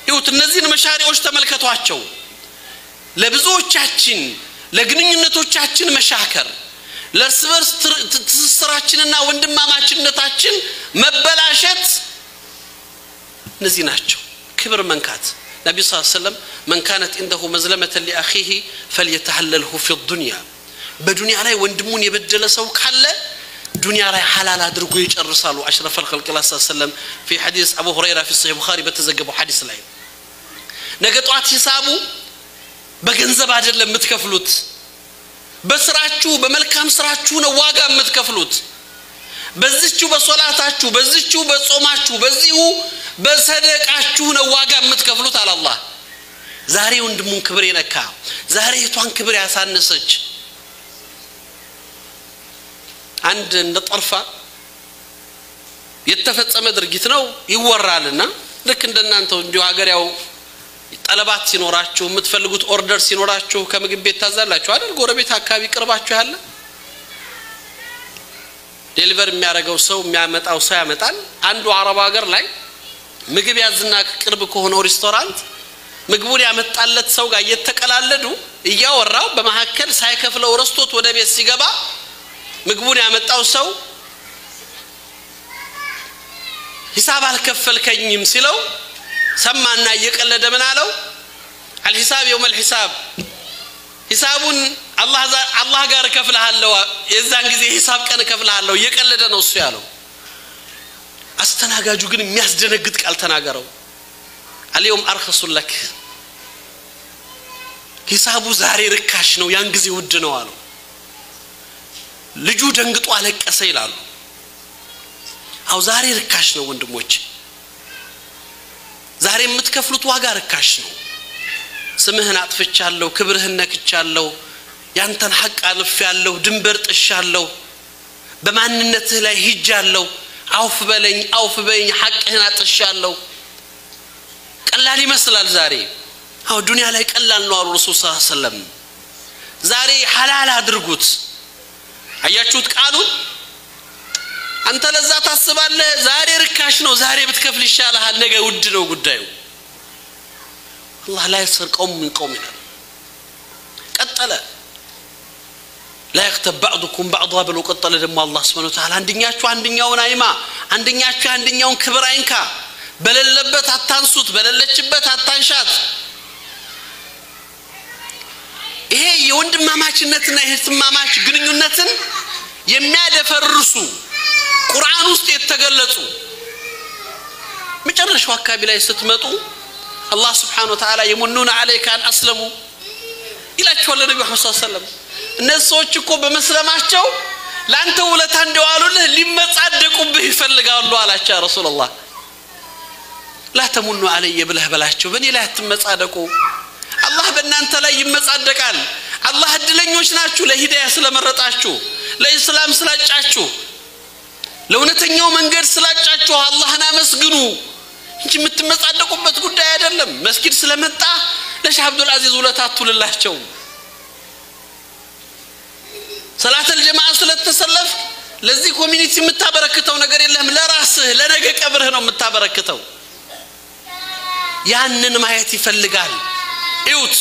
ይሁት እነዚህን መሻሪዎች ተመልከቷቸው ለብዙዎቻችን ለግንኙነቶቻችን መሻከር ለርስ ትስስራችንና ወንድማማችነታችን መበላሸት እነዚህ ናቸው ክብር መንካት ነብዩ ሰለላሁ ዐለይሂ ወሰለም من كانت عنده مظلمه لاخيه فليتحلله في الدنيا በዱንያ ላይ ወንድሙን የበደለ ሰው ካለ ዱንያ ላይ حلال አድርጎ ይጨርሳሉ አሽረፈ الخلق الله صلى الله عليه وسلم في حديث ابو هريره في صحيح البخاري በተዘገበው ሐዲስ ላይ ነገ ጧት ሂሳቡ በገንዘብ አይደለም የምትከፍሉት በስራችሁ በመልካም ስራችሁ ነው ዋጋ የምትከፍሉት በዚህችሁ በሶላታችሁ በዚህችሁ በጾማችሁ በዚሁ በሰደቃችሁ ነው ዋጋ የምትከፍሉት አለ አላህ ዛሬ ወንድሙን ክብር የነካ ዛሬ እቷን ክብር ያሳነሰች አንድ እንደ ጠርፋ የተፈጸመ ድርጊት ነው ይወራልና ልክ እንደናንተው እንዲሁ ሀገር ያው ጠለባት ሲኖራችሁ የምትፈልጉት ኦርደር ሲኖራችሁ ከምግብ ቤት ታዛላችሁ አይደል ጎረቤት አካባቢ ቅርባችሁ ያለ ዴሊቨር የሚያደርገው ሰው የሚያመጣው ሰው ያመጣል አንዱ አረብ ሀገር ላይ ምግብ ያዝና ቅርብ ከሆነ ሬስቶራንት ምግቡን ያመጣለት ሰው ጋር እየተቀላለዱ እያወራው በመሐከል ሳይከፍለው ረስቶት ወደ ቤት ሲገባ ምግቡን ያመጣው ሰው ሂሳብ አልከፈልከኝም ሲለው ሰማና እየቀለደ ምን አለው الحساب يوم الحساب ሂሳቡን አላህ ጋር ከፍለሃለው የዛን ጊዜ ሂሳብ ቀን ከፍለሃለው እየቀለደ ነው እሱ ያለው አስተናጋጁ ግን የሚያስደነግጥ ቃል ተናገረው اليوم ارخص لك ሂሳቡ ዛሬ ርካሽ ነው ያን ጊዜ ውድ ነው አሉ ልጁ ደንግጦ አለቀሰ ይላሉ አው ዛሬ ርካሽ ነው ወንድሞች ዛሬ የምትከፍሉት ዋጋ ርካሽ ነው ስምህን አጥፍቻለሁ ክብርህን ነክቻለሁ ያንተን ሐቅ አልፌያለሁ ድንበር ጥሻለሁ በማንነትህ ላይ ሂጃለሁ አውፍ በለኝ ሐቅህን አጥሻለሁ ቀላል ይመስላል ዛሬ አው ዱንያ ላይ ቀላል ነው አሉ ረሱል ሰለላሁ ዐለይሂ ወሰለም ዛሬ ሐላል አድርጉት አያችሁት ቃሉን አንተ ለዛ ታስባለህ ዛሬ ርካሽ ነው ዛሬ ብትከፍል ይሻላል ነገ ውድ ነው ጉዳዩ አላህ ላይ ሰርቀው ምን ቆም ይላል ቀጠለ لا يغتب بعضكم بعضا بل قتل دم الله سبحانه وتعالى አንደኛችሁ አንደኛውን አይማ አንደኛችሁ አንደኛውን ክብር አይንካ በለለበት አታንሱት በለለችበት አታንሻት ይሄ የወንድማማችነትና የህትማማች ግንኙነትን የሚያደፈርሱ ቁርአን ውስጥ የተገለጹ መጨረሻው አካባቢ ላይ ስትመጡ አላህ Subhanahu Wa Ta'ala يمنون عليك ان اسلموا ይላቸዋል ነብዩ መሐመድ ሰለላሁ ዐለይሂ ወሰለም እነሱዎች እኮ በመስለማቸው ላንተ ውለታ እንደዋሉልህ ሊመጻደቁብህ ይፈልጋሉ አላቸው ረሱላህ لا تمنوا علي ብለህ በላቸው በኔ ላይ አትመጻደቁ አላህ በእናንተ ላይ ይመጻደቃል አላህ እድለኞች ናችሁ ለሂዳያ ስለመረጣችሁ ለኢስላም ስላጫችሁ ለእውነተኛው መንገድ ስላጫችሁ አላህን አመስግኑ እንጂ የምትመጻደቁበት ጉዳይ አይደለም መስጊድ ስለመጣ ለሼህ አብዱል አዚዝ ውለታ አትውልላቸው ሰላተል ጀማዓ ስለተሰለፍ ለዚህ ኮሚኒቲ የምታበረክተው ነገር የለም ለራስህ ለነገ ቀብርህ ነው የምታበረክተው ያንን ማየት ይፈልጋል እዩት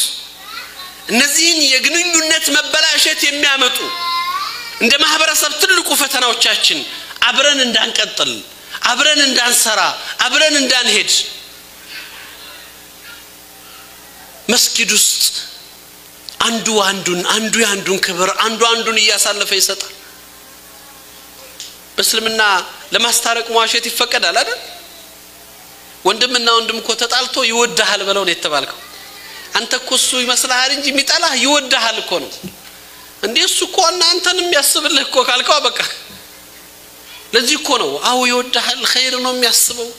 እነዚህን የግንኙነት መበላሸት የሚያመጡ እንደ ማህበረሰብ ትልቁ ፈተናዎቻችን አብረን እንዳንቀጥል አብረን እንዳንሰራ አብረን እንዳንሄድ መስጊድ ውስጥ አንዱ ያንዱን ክብር አንዱን እያሳለፈ ይሰጣል በእስልምና ለማስታረቅ መዋሸት ይፈቀዳል አይደል ወንድምና ወንድም እኮ ተጣልቶ ይወዳሃል በለው ነው የተባልከው አንተ እኮ እሱ ይመስልሃል እንጂ የሚጣላህ ይወዳሃል እኮ ነው እንዴ እሱ እኮ አንተንም ያስብልህ እኮ ካልከው በቃ ለዚህ እኮ ነው አው ይወዳሃል ኸይር ነው የሚያስበው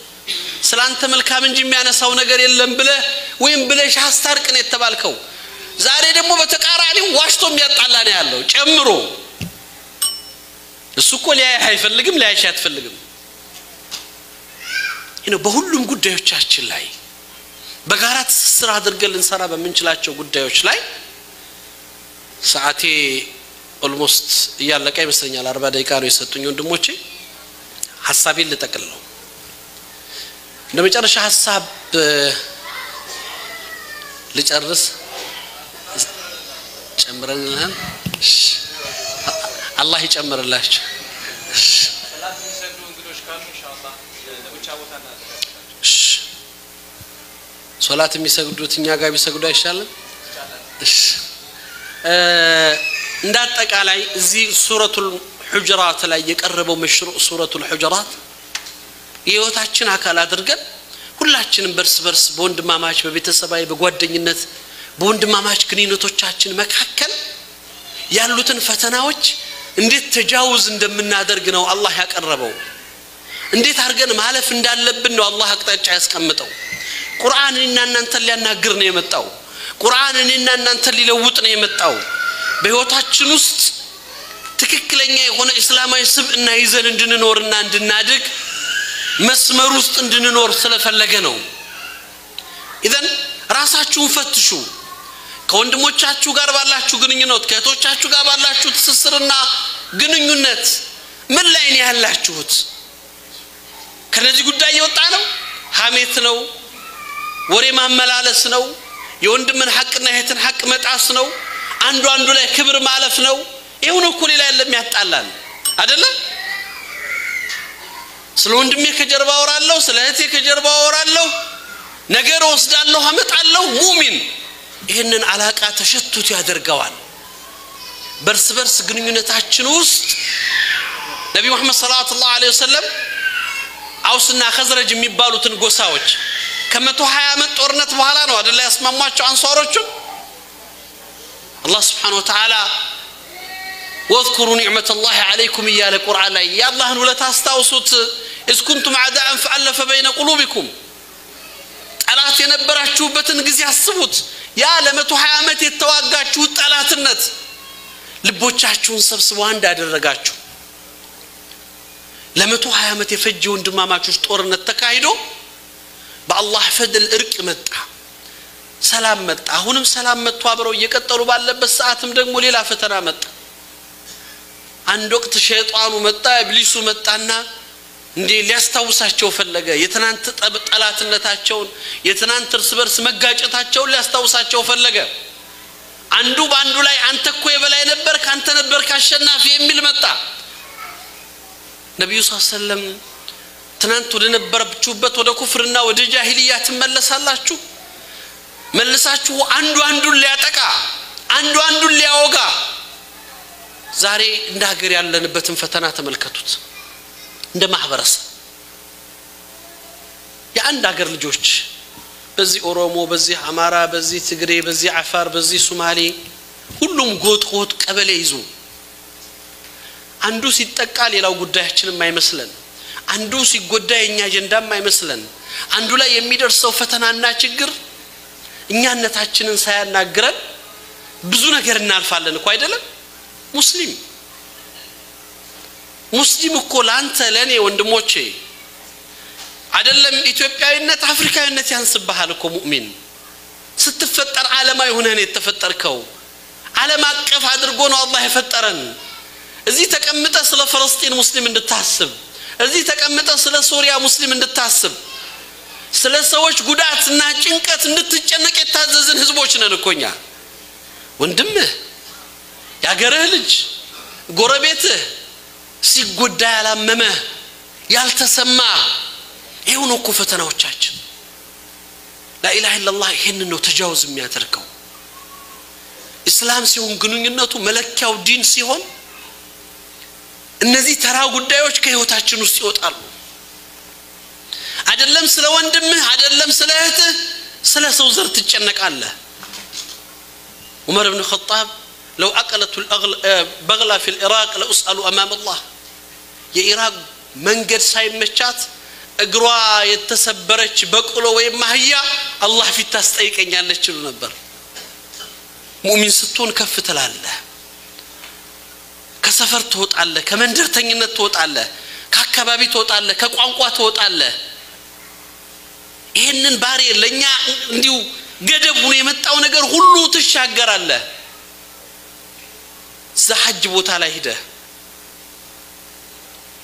ስላንተ መልካም እንጂ የሚያነሳው ነገር የለም ብለህ ወይም ብለሽ አስታርቅ ነው የተባልከው ዛሬ ደግሞ በተቃራኒው ዋሽቶ የሚያጣላ ነው ያለው ጨምሮ እሱ እኮ ሊያይህ አይፈልግም ሊያይሽ አትፈልግም በሁሉም ጉዳዮቻችን ላይ በጋራ ትስስር አድርገን ልንሰራ በመንችላቸው ጉዳዮች ላይ ሰዓቴ ኦልሞስት እያለቀ ይመስለኛል 40 ደቂቃ ነው የሰጡኝ ወንድሞቼ ሐሳቤን ልጠቅልለው እንደመጨረሻ ሐሳብ ልጨርስ ጨምረናል አላህ ይጨምርላችሁ ሰላት የሚሰግዱ እንግዶች ካሉ ኢንሻአላህ ለብቻ ቦታ እናዘጋጃለን ሶላት የሚሰግዱት እኛ ጋር ቢሰግዱ አይሻልም እሺ እንዳጠቃላይ እዚህ ሱረቱል ሁጁራት ላይ የቀረበው መሽሩዕ ሱረቱል ሁጁራት የህይወታችን አካል አድርገን ሁላችንም በርስ በወንድማማች በቤተሰባዊ በጓደኝነት በወንድማማች ግንኙነቶቻችን መካከል ያሉትን ፈተናዎች እንዴት ተጃውዝ እንደምናደርግ ነው አላህ ያቀረበው እንዴት አርገን ማለፍ እንዳለብን ነው አላህ አቅጣጫ ያስቀምጠው ቁርአን እና እናንተ ሊያናግር ነው የመጣው ቁርአን እና እናንተ ሊለውጥ ነው የመጣው በህይወታችን ውስጥ ትክክለኛ የሆነ እስላማዊ ስብዕና ይዘን እንድንኖርና እንድናድግ መስመር ውስጥ እንድንኖር ስለፈለገ ነው ኢዘን ራሳችሁን ፈትሹ ከወንድሞቻችሁ ጋር ባላችሁ ግንኙነት ከእህቶቻችሁ ጋር ባላችሁ ትስስርና ግንኙነት ምን ላይ ነው ያላችሁት ከነዚህ ጉዳይ የወጣ ነው ሐሜት ነው ወሬ ማመላለስ ነው የወንድምን ሐቅና የእህትን ሐቅ መጣስ ነው አንዱ ላይ ክብር ማለፍ ነው ይሄው ነው እኮ ሌላ ያለም ያጣላል አይደለ ስለ ወንድሜ ከጀርባ አወራለሁ ስለ እህቴ ከጀርባ አወራለሁ ነገር ወስዳለሁ አመጣለሁ ሙእሚን ይሄንን አላቃ ተሸቱት ያደርጋዋል በርስ ግንኙነታችን ውስጥ ነብዩ መሐመድ ሰለላሁ ዐለይሂ ወሰለም አውስና ኸዝረጅ የሚባሉትን ጎሳዎች ከ120 ዓመት ጦርነት በኋላ ነው አይደል ያስማሟቸው አንሷሮቹ الله سبحانه وتعالى واذكروا نعمة الله عليكم يا القرآن يا الله ولا تستوصت إذ كنتم أعداء فألف بين قلوبكم ጠላት የነበራችሁበትን ጊዜ አስቡት ያ ለ120 ዓመት የተዋጋችሁት ጠላትነት ልቦቻችሁን ሰብስበው አንድ አደረጋችሁ ለ120 ዓመት የፈጀ ወንድማማቾች ጦርነት ተካሂዶ በአላህ ፈድል እርቅ መጣ ሰላም መጣ አሁንም ሰላም መጥቶ አብረው እየቀጠሉ ባለበት ሰዓትም ደግሞ ሌላ ፈተና መጣ አንድ ወቅት ሸይጣኑ መጣ ኢብሊሱ መጣና እንዴ ሊያስታውሳቸው ፈለገ የትናንት ጠላትነታቸውን የትናንት እርስ በርስ መጋጨታቸውን ሊያስታውሳቸው ፈለገ አንዱ ባንዱ ላይ አንተ እኮ የበላይ ነበር ካንተ ነበር ካሸናፊ የሚል መጣ ነብዩ ሰለላሁ ዐለይሂ ወሰለም ትናንት ወደ ነበረችሁበት ወደ ኩፍርና ወደ ጃሂልያ ተመለሳላችሁ መልሳችሁ አንዱ አንዱን ሊያጠቃ አንዱ አንዱን ሊያወጋ ዛሬ እንደ ሀገር ያለንበትን ፈተና ተመልከቱት እንደ ማህበረሰብ የአንድ ሀገር ልጆች በዚህ ኦሮሞ በዚህ አማራ በዚህ ትግሬ በዚህ አፋር በዚህ ሶማሌ ሁሉም ጎጥ ቀበሌ ይዞ አንዱ ሲጠቃ ሌላው ጉዳያችንም አይመስለን አንዱ ሲጎዳ የኛ አጀንዳም አይመስለን አንዱ ላይ የሚደርሰው ፈተናና ችግር እኛነታችንን ሳያናግረን ብዙ ነገር እናልፋለን እኮ አይደለም ሙስሊም እኮ ላንተ ለኔ ወንድሞቼ አይደለም ኢትዮጵያዊነት አፍሪካዊነት ያንስብሃል እኮ ሙእሚን ስትፈጠር ዓለማዊ ሆነህ ነው የተፈጠርከው ዓለም አቀፍ አድርጎ ነው አላህ የፈጠረን እዚህ ተቀምጠ ስለ ፍልስጤም ሙስሊም እንድታስብ እዚህ ተቀምጠ ስለ ሶሪያ ሙስሊም እንድታስብ ስለ ሰዎች ጉዳትና ጭንቀት እንድትጨነቅ የታዘዝን ህዝቦች ነን እኮኛ ወንድምህ ያገረህ ልጅ ጎረቤትህ ሲጎዳ ያላመመ ያልተሰማ ይሁን እኮ ፈተናዎቻችን لا اله الا الله ይሄንን ነው ተጃውዝ የሚያደርገው እስላም ሲሆን ግንኙነቱ መለኪያው ዲን ሲሆን እነዚህ ተራ ጉዳዮች ከህይወታችን ውስጥ ይወጣሉ አይደለም ስለ ወንድምህ አይደለም ስለ እህትህ ስለ ሰው ዘር ትጨነቃለህ ዑመር ኢብኑ ኸጣብ لو اكلت البغله في العراق لاسالوا امام الله የኢራቅ መንገድ ሳይመቻት እግሯ የተሰበረች በቅሎ ወይ ማህያ አላህ ፊት ታስጠይቀኛለች ይሉ ነበር ሙእሚን ስትሆን ከፍ ትላለህ ከሰፈር ትወጣለህ ከመንደርተኝነት ትወጣለህ ከአካባቢ ትወጣለህ ከቋንቋ ትወጣለህ ይሄንን ባሪ ለኛ እንዲው ገደብ ሆኖ የመጣው ነገር ሁሉ ትሻገራለህ ዘሐጅ ቦታ ላይ ሄደህ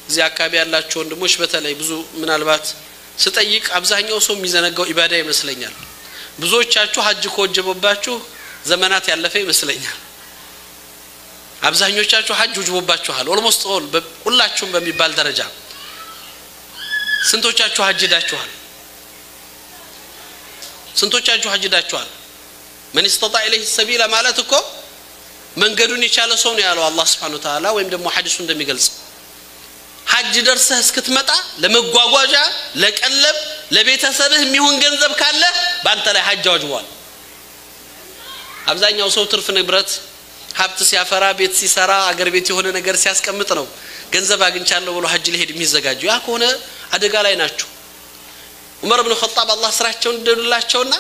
እዚህ አካባቢ ያላችሁ ወንድሞች በተለይ ብዙ ምናልባት ስጠይቅ አብዛኛው ሰው የሚዘነጋው ኢባዳ ይመስለኛል ብዙዎቻችሁ ሐጅ ከወጀበባችሁ ዘመናት ያለፈ ይመስለኛል አብዛኞቻችሁ ሐጅ ወጀበባችኋል ኦልሞስት ኦል ሁላችሁም በሚባል ደረጃ ስንቶቻችሁ ሐጅ ዳችኋል ስንቶቻችሁ ሐጅ ዳችኋል من استطاع اليه السبيل ማለት እኮ መንገዱን የቻለ ሰው ነው ያለው አላህ Subhanahu Wa Ta'ala ወይም ደግሞ ሐዲሱ እንደሚገልጽ ሐጅ ደርሰህ እስክትመጣ ለመጓጓዣ ለቀለብ ለቤተሰብህ የሚሆን ገንዘብ ካለ ባንተ ላይ ሐጅ ዋጅቧል አብዛኛው ሰው ትርፍ ንብረት ሀብት ሲያፈራ ቤት ሲሰራ አገር ቤት የሆነ ነገር ሲያስቀምጥ ነው ገንዘብ አግኝቻለሁ ብሎ ሐጅ ሊሄድ የሚዘጋጁ ያ ከሆነ አደጋ ላይ ናቸው ዑመር ኢብኑ ኸጣብ አላህ ስራቸውን እንደላቸውና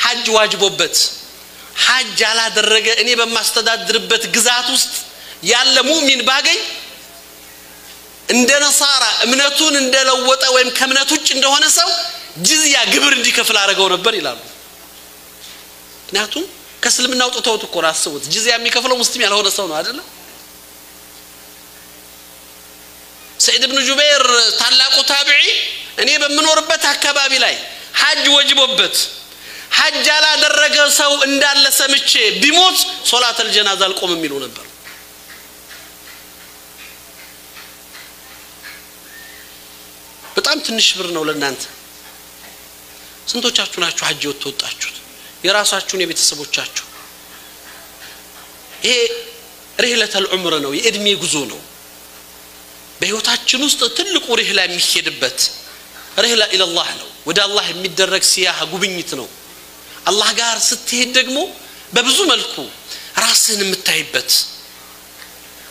ሐጅ ዋጅቦበት ሐጅ አላደረገ እኔ በማስተዳድርበት ግዛት ውስጥ ያለ ሙእሚን ባገኝ እንደ ነሳራ እምነቱን እንደለወጠ ወይም ከእምነቱ ውጭ እንደሆነ ሰው ጅዝያ ግብር እንዲከፍል አድርገው ነበር ይላሉ ምክንያቱም ከእስልምና አውጥተውት እኮ አስቡት ጅዝያ የሚከፍለው ሙስሊም ያልሆነ ሰው ነው አይደል ሰይድ ኢብኑ ጁበይር ታላቁ ታቢዒ እኔ በመኖርበት አካባቢ ላይ ሐጅ ወጅቦበት ሐጅ አላደረገ ሰው እንዳለ ሰምቼ ቢሞት ሶላተል ጀናዛ አልቆምም ይሉ ነበር በጣም ትንሽ ብር ነው ለናንተ ስንቶቻችሁ ናችሁ ሐጅ ወጣችሁት የራሳችሁን የቤተሰቦቻችሁ ይሄ ሪህለተል ዑምር ነው የእድሜ ጉዞ ነው በህይወታችን ውስጥ ትልቁ ሪህላ የሚሄድበት ሪህላ ኢላላህ ነው ወደ አላህ የሚደረግ ሲያህ ጉብኝት ነው አላህ ጋር ስትሄድ ደግሞ በብዙ መልኩ ራስን የምታይበት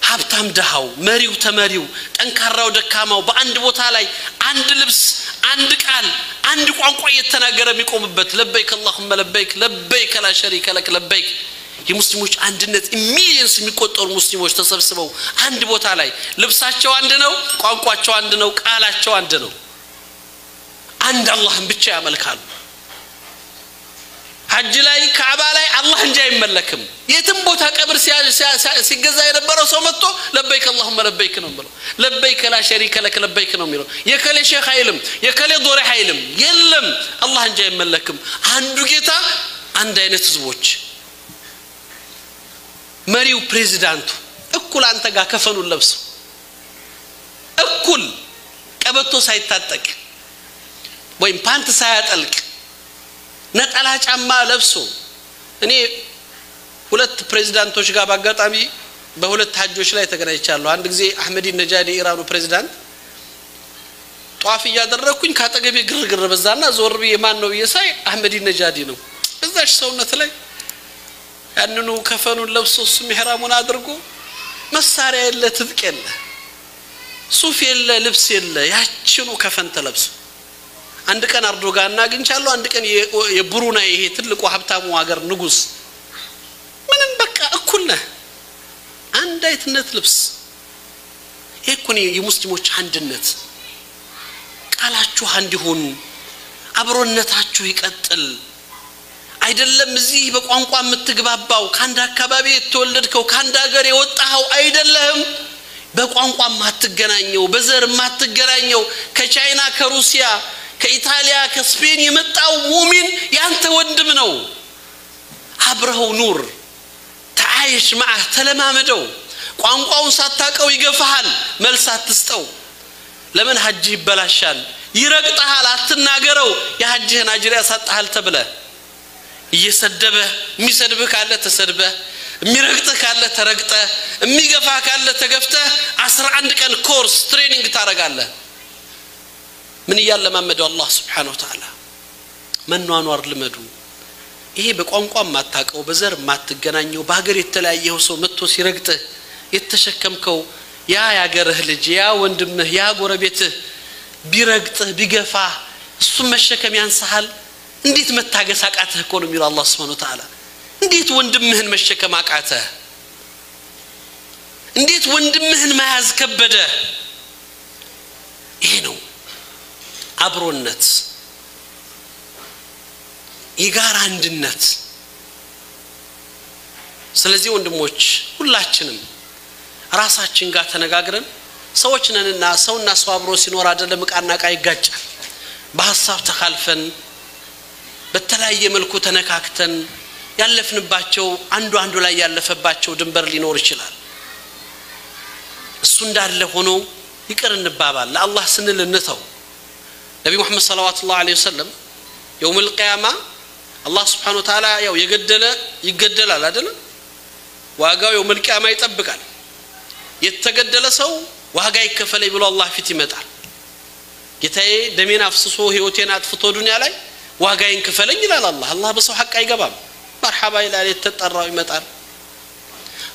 ሀብታም ደሃው መሪው ተመሪው ጠንካራው ደካማው በአንድ ቦታ ላይ አንድ ልብስ አንድ ቃል አንድ ቋንቋ እየተናገረ የሚቆምበት ለበይክ اللهم ለበይክ ለበይክ لا شريك لك ለበይክ የሙስሊሞች አንድነት ሚሊየንስ የሚቆጠሩ ሙስሊሞች ተሰብስበው አንድ ቦታ ላይ ልብሳቸው አንድ ነው ቋንቋቸው አንድ ነው ቃላቸው አንድ ነው አንድ አላህን ብቻ ያመልካሉ ሐጅ ላይ ካዕባ ላይ አላህ እንጂ አይመለክም የትም ቦታ ቀብር ሲገዛ የነበረው ሰው መጥቶ ለበይክ اللهم ለበይክ ነው ብሎ ለበይክ لا شريك لك ለበይክ ነው የሚለው የከለ ሼክ አይልም የከለ ዶሬ አይልም የለም አላህ እንጂ አይመለክም አንዱ ጌታ አንድ አይነት ህዝቦች መሪው ፕሬዝዳንቱ እኩል አንተ ጋር ከፈኑን ለብሶ እኩል ቀበቶ ሳይታጠቅ ወይም ፓንት ሳያጠልቅ ነጠላ ጫማ ለብሶ እኔ ሁለት ፕሬዝዳንቶች ጋር ባጋጣሚ በሁለት ሐጆች ላይ ተገናኝቻለሁ አንድ ጊዜ አህመዲ ነጃዲ ኢራኑ ፕሬዝዳንት ጧፍ ያደረኩኝ ካጠገቤ ግርግር በዛና ዞር ብዬ ማን ነው ይሳይ አህመዲ ነጃዲ ነው እዛሽ ሰውነት ላይ ያንኑ ከፈኑን ለብሶ ሚህራሙን አድርጎ መሳሪያ የለ ትጥቅ የለ ሱፍ የለ ልብስ የለ ያችኑ ከፈን ተለብሶ አንድ ቀን አርዶጋን አግኝቻለሁ አንድ ቀን የብሩናይ ይሄ ትልቁ ሀብታሙ ሀገር ንጉስ ምንም በቃ እኩል ነህ አንድ አይነት ልብስ ይሄኩኒ የሙስሊሞች አንድነት ቃላችሁ አንድ ይሁን አብሮነታችሁ ይቀጥል አይደለም እዚህ በቋንቋ የምትግባባው ካንዳ አካባቢ የተወለድከው ካንዳ ሀገር የወጣው አይደለም በቋንቋ ማትገናኘው በዘር ማትገናኘው ከቻይና ከሩሲያ ከኢጣሊያ ከስፔን የመጣው ሙእሚን ያንተ ወንድም ነው አብረው ኑር تعايش معه ተለማመደው ቋንቋውን ሳታቀው ይገፋሃል መልስ አትስጠው ለምን ሐጅ ይበላሻል ይረግጣሃል አትናገረው የሐጅህን አጅር ያሳጣሃል ተብለ እየሰደበ የሚሰድብህ ካለ ተሰድበ የሚረግጥህ ካለ ተረግጠ የሚገፋ ካለ ተገፍተ 11 ቀን ኮርስ ትሬኒንግ ታረጋለህ ምን ያለማመደው አላህ Subhanahu Wa Ta'ala መንኗኗር ልመዱ ይሄ በቋንቋ ማታቀው በዘር ማትገናኘው በሀገር የተለያየው ሰው መጥቶ ሲረግጥህ የተሸከምከው ያ ያገርህ ልጅ ያ ወንድምህ ያ ጎረቤትህ ቢረግጥህ ቢገፋ እሱ መሸከም ያንሳል እንዴት መታገስ አቃተህ እኮ ነው የሚለው አላህ Subhanahu Wa Ta'ala እንዴት ወንድምህን መሸከም አቃተህ እንዴት ወንድምህን መያዝ ከበደ ይሄ ነው አብሮነት የጋራ አንድነት ስለዚህ ወንድሞች ሁላችንም ራሳችን ጋር ተነጋግረን ሰዎች ነንና ሰውና ሰው አብሮ ሲኖር አይደለም ቃና ቃ ይጋጫል በሐሳብ ተखाልፈን በተለያየ መልኩ ተነካክተን ያለፍንባቸው አንዱ ላይ ያለፈባቸው ድንበር ሊኖር ይችላል እሱ እንዳለ ሆኖ ይቅር እንባባል ለአላህ ስንል እንተው ነብዩ መሐመድ ሰለላሁ ዐለይሂ ወሰለም يوم القيامه الله سبحانه وتعالى ያው የገደለ ይገደላል አይደል ዋጋው يوم القيامه ይጠብቃል የተገደለ ሰው ዋጋ ይከፈለኝ ብሎ አላህ ፊት ይመጣል ጌታዬ ደሜን አፍስሶ ህይወቴን አጥፍቶ ዱንያ ላይ ዋጋዬን ክፈለኝ ይላል አላህ በሰው ሐቅ አይገባም مرحبا ይላል የተጠራው ይመጣል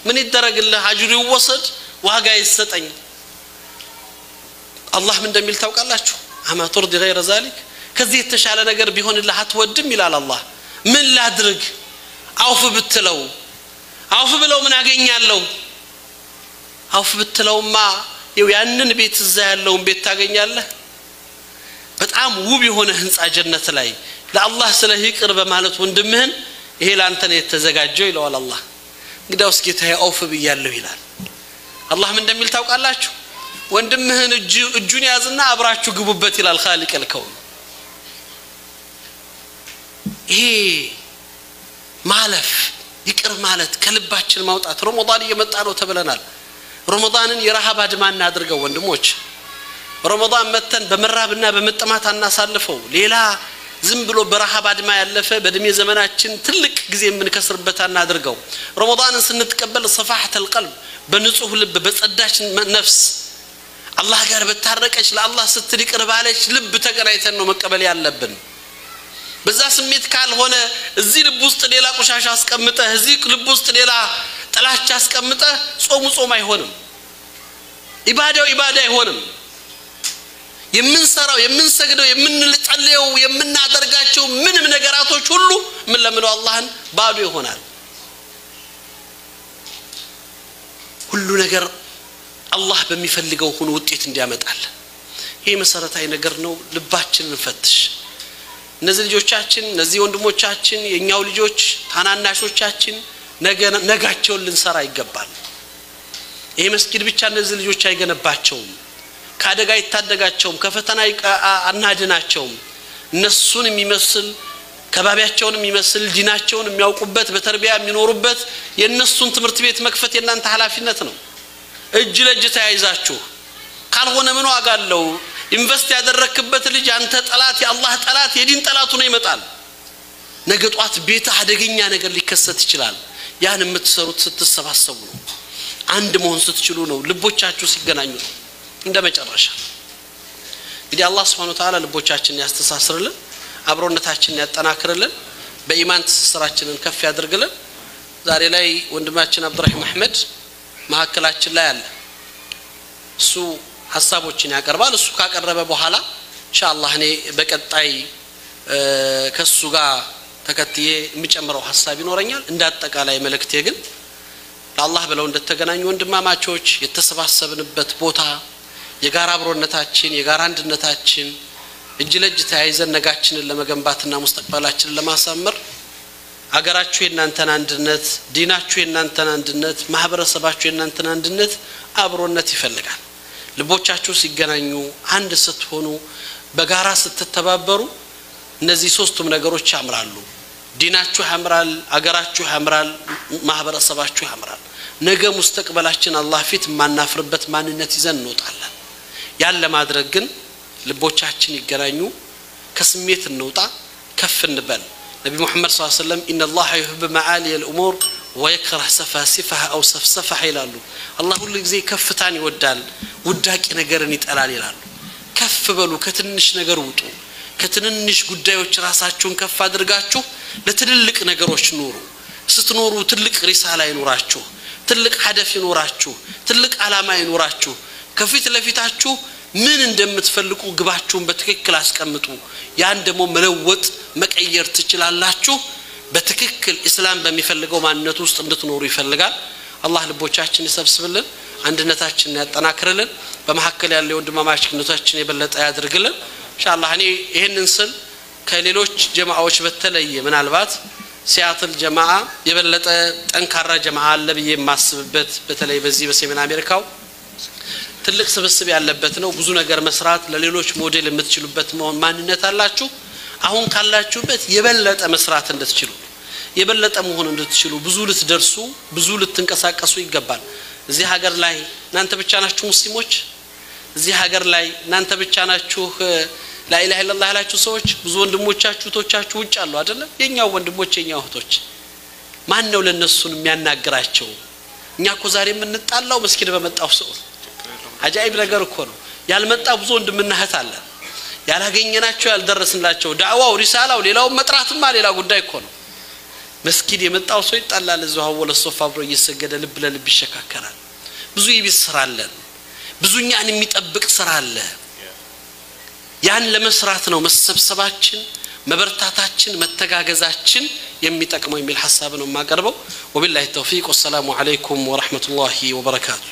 ምን ይደረግልህ አጅሩ ይወሰድ ዋጋ ይሰጠኝ አላህ ምን እንደሚል ታውቃላችሁ አማ ترضي غير ذلك ከዚህ የተሻለ ነገር ቢሆንልህ አትወድም ይላል አላህ ምን ላድርግ አውፍ ብለው ምን አገኛለሁ አውፍ ብትለውማ ያንን ቤት እዛ ያለውን ቤት ታገኛለህ በጣም ውብ የሆነ ህንጻ ጀነት ላይ ለአላህ ስለህ ይቅር በማለት ወንድምህን ይሄ ላንተ ነው የተዘጋጀው ይላል አላህ እንግዲያውስ ጌታዬ አውፍ ብያለሁ ይላል አላህ ምን እንደሚል ታውቃላችሁ ወንድምህን እጁን ያዝና አብራችሁ ግቡበት ይላል ኻሊቅ الكون ይሄ ማለፍ ይቅር ማለት ከልባችን ማውጣት ረመዳን እየመጣ ነው ተብለናል ረመዳንን የረሃብ አድማ እናድርገው ወንድሞች ረመዳን መተን በመራብና በመጠማት አናሳልፈው ሌላ ዝም ብሎ በረሃብ አድማ ያለፈ በእድሜ ዘመናችን ትልቅ ጊዜ የምንከስርበት አናድርገው ረመዳንን ስንተቀበል صفاحة القلب በንጹህ ልብ በጸዳች ነፍስ አላህ ጋር በታረቀች ለአላህ ስትል ይቅር ባለች ልብ ተገናኝተን ነው መቀበል ያለብን በዛ ስሜት ካልሆነ እዚህ ልብ ውስጥ ሌላ ቆሻሻ አስቀምጠህ እዚህ ልብ ውስጥ ሌላ ጥላቻ አስቀምጠህ ጾም አይሆንም ኢባዳው ኢባዳ አይሆንም የምንሰራው የምንሰግደው የምንጸልየው የምናደርጋቸው ምንም ነገራቶች ሁሉ ምን ለምነው አላህን ባዶ ይሆናል ሁሉ ነገር አላህ በሚፈልገው ሆኖ ውጤት እንዲያመጣል ይሄ መሰረታዊ ነገር ነው ልባችንን ፈትሽ እነዚህ ልጆቻችን እነዚህ ወንድሞቻችን የኛው ልጆች ታናናሾቻችን ነጋቸውን ልንሰራ ይገባል ይሄ መስጊድ ብቻ እነዚህ ልጆች አይገነባቸውም ካደጋ ይታደጋቸውም ከፈተና አናድናቸውም እነሱን የሚመስል ከባቢያቸውን የሚመስል ዲናቸውን የሚያውቁበት በተርቢያ የሚኖሩበት የነሱን ትምህርት ቤት መክፈት የናንተ ኃላፊነት ነው እጅ ለእጅ ተያይዛችሁ ካልሆነ ምን ዋጋ አለው ኢንቨስት ያደረክበት ልጅ አንተ ጠላት የአላህ ጠላት የዲን ጠላቱ ነው ይመጣል ነገ ጧት ቤት አደገኛ ነገር ሊከሰት ይችላል ያን የምትሰሩት ስትሰባሰቡ ነው አንድ መሆን ስትችሉ ነው ልቦቻችሁ ሲገናኙ ነው እንደመጨረሻ እንግዲህ አላህ Subhanahu Wa Ta'ala ልቦቻችንን ያስተሳስርልን አብሮነታችንን ያጠናክርልን በኢማን ትስስራችንን ከፍ ያድርግልን ዛሬ ላይ ወንድማችን አብዱራሂም አህመድ ማከላችን ላይ አለ እሱ ሐሳቦችን ያቀርባል እሱ ካቀረበ በኋላ ኢንሻአላህ እኔ በቀጣይ ከሱ ጋር ተከትዬ የሚጨምረው ሐሳብ ይኖርኛል እንዳጠቃላይ መልእክቴ ግን ለአላህ ብለው እንደተገናኙ ወንድማማቾች የተሰባሰብንበት ቦታ የጋራ አብሮነታችን የጋራ አንድነታችን እጅ ለእጅ ተያይዘን ነጋችንን ለመገንባትና ሙስተቅበላችንን ለማሳመር አገራችሁ የናንተን አንድነት ዲናችሁ የናንተን አንድነት ማህበረሰባችሁ የናንተን አንድነት አብሮነት ይፈልጋል ልቦቻችሁ ሲገናኙ አንድ ስትሆኑ በጋራ ስትተባበሩ እነዚህ ሶስቱም ነገሮች ያምራሉ ዲናችሁ ያምራል አገራችሁ ያምራል ማህበረሰባችሁ ያምራል ነገ ሙስተቅበላችን አላህ ፊት ማናፍርበት ማንነት ይዘን እንወጣለን ያን ለማድረግ ግን ልቦቻችን ይገናኙ ከስሜት እንውጣ ከፍ እንበል ነብዩ መሐመድ ሰለላሁ ዐለይሂ ወሰለም ان الله يحب معالي الامور ويكره سفاسفها او سفسفها ይላሉ አላህ ሁሉ ጊዜ ከፍታን ይወዳል ውዳቂ ነገርን ይጠላል ይላሉ ከፍ በሉ ከትንሽ ነገር ውጡ ከትንንሽ ጉዳዮች ራሳችሁን ከፍ አድርጋችሁ ለትልልቅ ነገሮች ኑሩ ስትኖሩ ትልቅ ሪሳላ ይኖራችሁ ትልቅ ሀደፍ ይኖራችሁ ትልቅ ዓላማ ይኖራችሁ ከፊት ለፊታችሁ ምን እንደምትፈልጉ ግባችሁን በትክክል አስቀምጡ ያን ደሞ መለወጥ መቀየር ትችላላችሁ በትክክል እስላም በሚፈልገው ማንነት ውስጥ እንድትኖሩ ይፈልጋል አላህ ልቦቻችን ይሰብስብልን አንድነታችንን ያጠናክርልን በመሐከል ያለው ወንድማማችነታችን የበለጠ ያድርግልን ኢንሻአላህ እኔ ይሄንን ስል ከሌሎች ጀማዓዎች በተለየ ምናልባት ሲያትል ጀማዓ የበለጠ ጠንካራ ጀማዓ አለ ብዬ ማስብበት በተለይ በዚህ በሰሜን አሜሪካው ትልቅ ስብስብ ያለበት ነው ብዙ ነገር መስራት ለሌሎች ሞዴል የምትችሉበት ማንነት አላችሁ አሁን ካላችሁበት የበለጠ መስራት እንድትችሉ የበለጠ መሆን እንድትችሉ ብዙ ልትደርሱ ብዙ ልትንቀሳቀሱ ይገባል እዚህ ሀገር ላይ እናንተ ብቻ ናችሁ ሙስሊሞች እዚህ ሀገር ላይ እናንተ ብቻ ናችሁ ላኢላሃ ኢላላህ ያላችሁ ሰዎች ብዙ ወንድሞቻችሁ ቶቻችሁ ውጭ አሉ አይደል የኛው ወንድሞች የኛው እህቶች ማን ነው ለነሱን የሚያናግራቸው እኛኮ ዛሬ የምንጣላው መስጊድ በመጣው ሰው አጃኢብ ነገር እኮ ነው ያልመጣ ብዙ ወንድምና እህት አለ ያላገኘናቸው ያልደረስንላቸው ዳዕዋው ሪሳላው ሌላው መጥራትማ ሌላ ጉዳይ እኮ ነው መስጊድ የመጣው ሰው ይጣላል እዛው ወለ ሶፋ አብሮ እየሰገደ ልብ ለልብ ይሸካከራል ብዙ ይብስ ስራ አለ ብዙኛን የሚጠብቅ ስራ አለ ያን ለመስራት ነው መሰብሰባችን መበርታታችን መተጋገዛችን የሚጠቅመው የሚል ሐሳብ ነው ማቀርበው ወቢላሂ ተውፊቅ ወሰላሙ አለይኩም ወራህመቱላሂ ወበረካቱ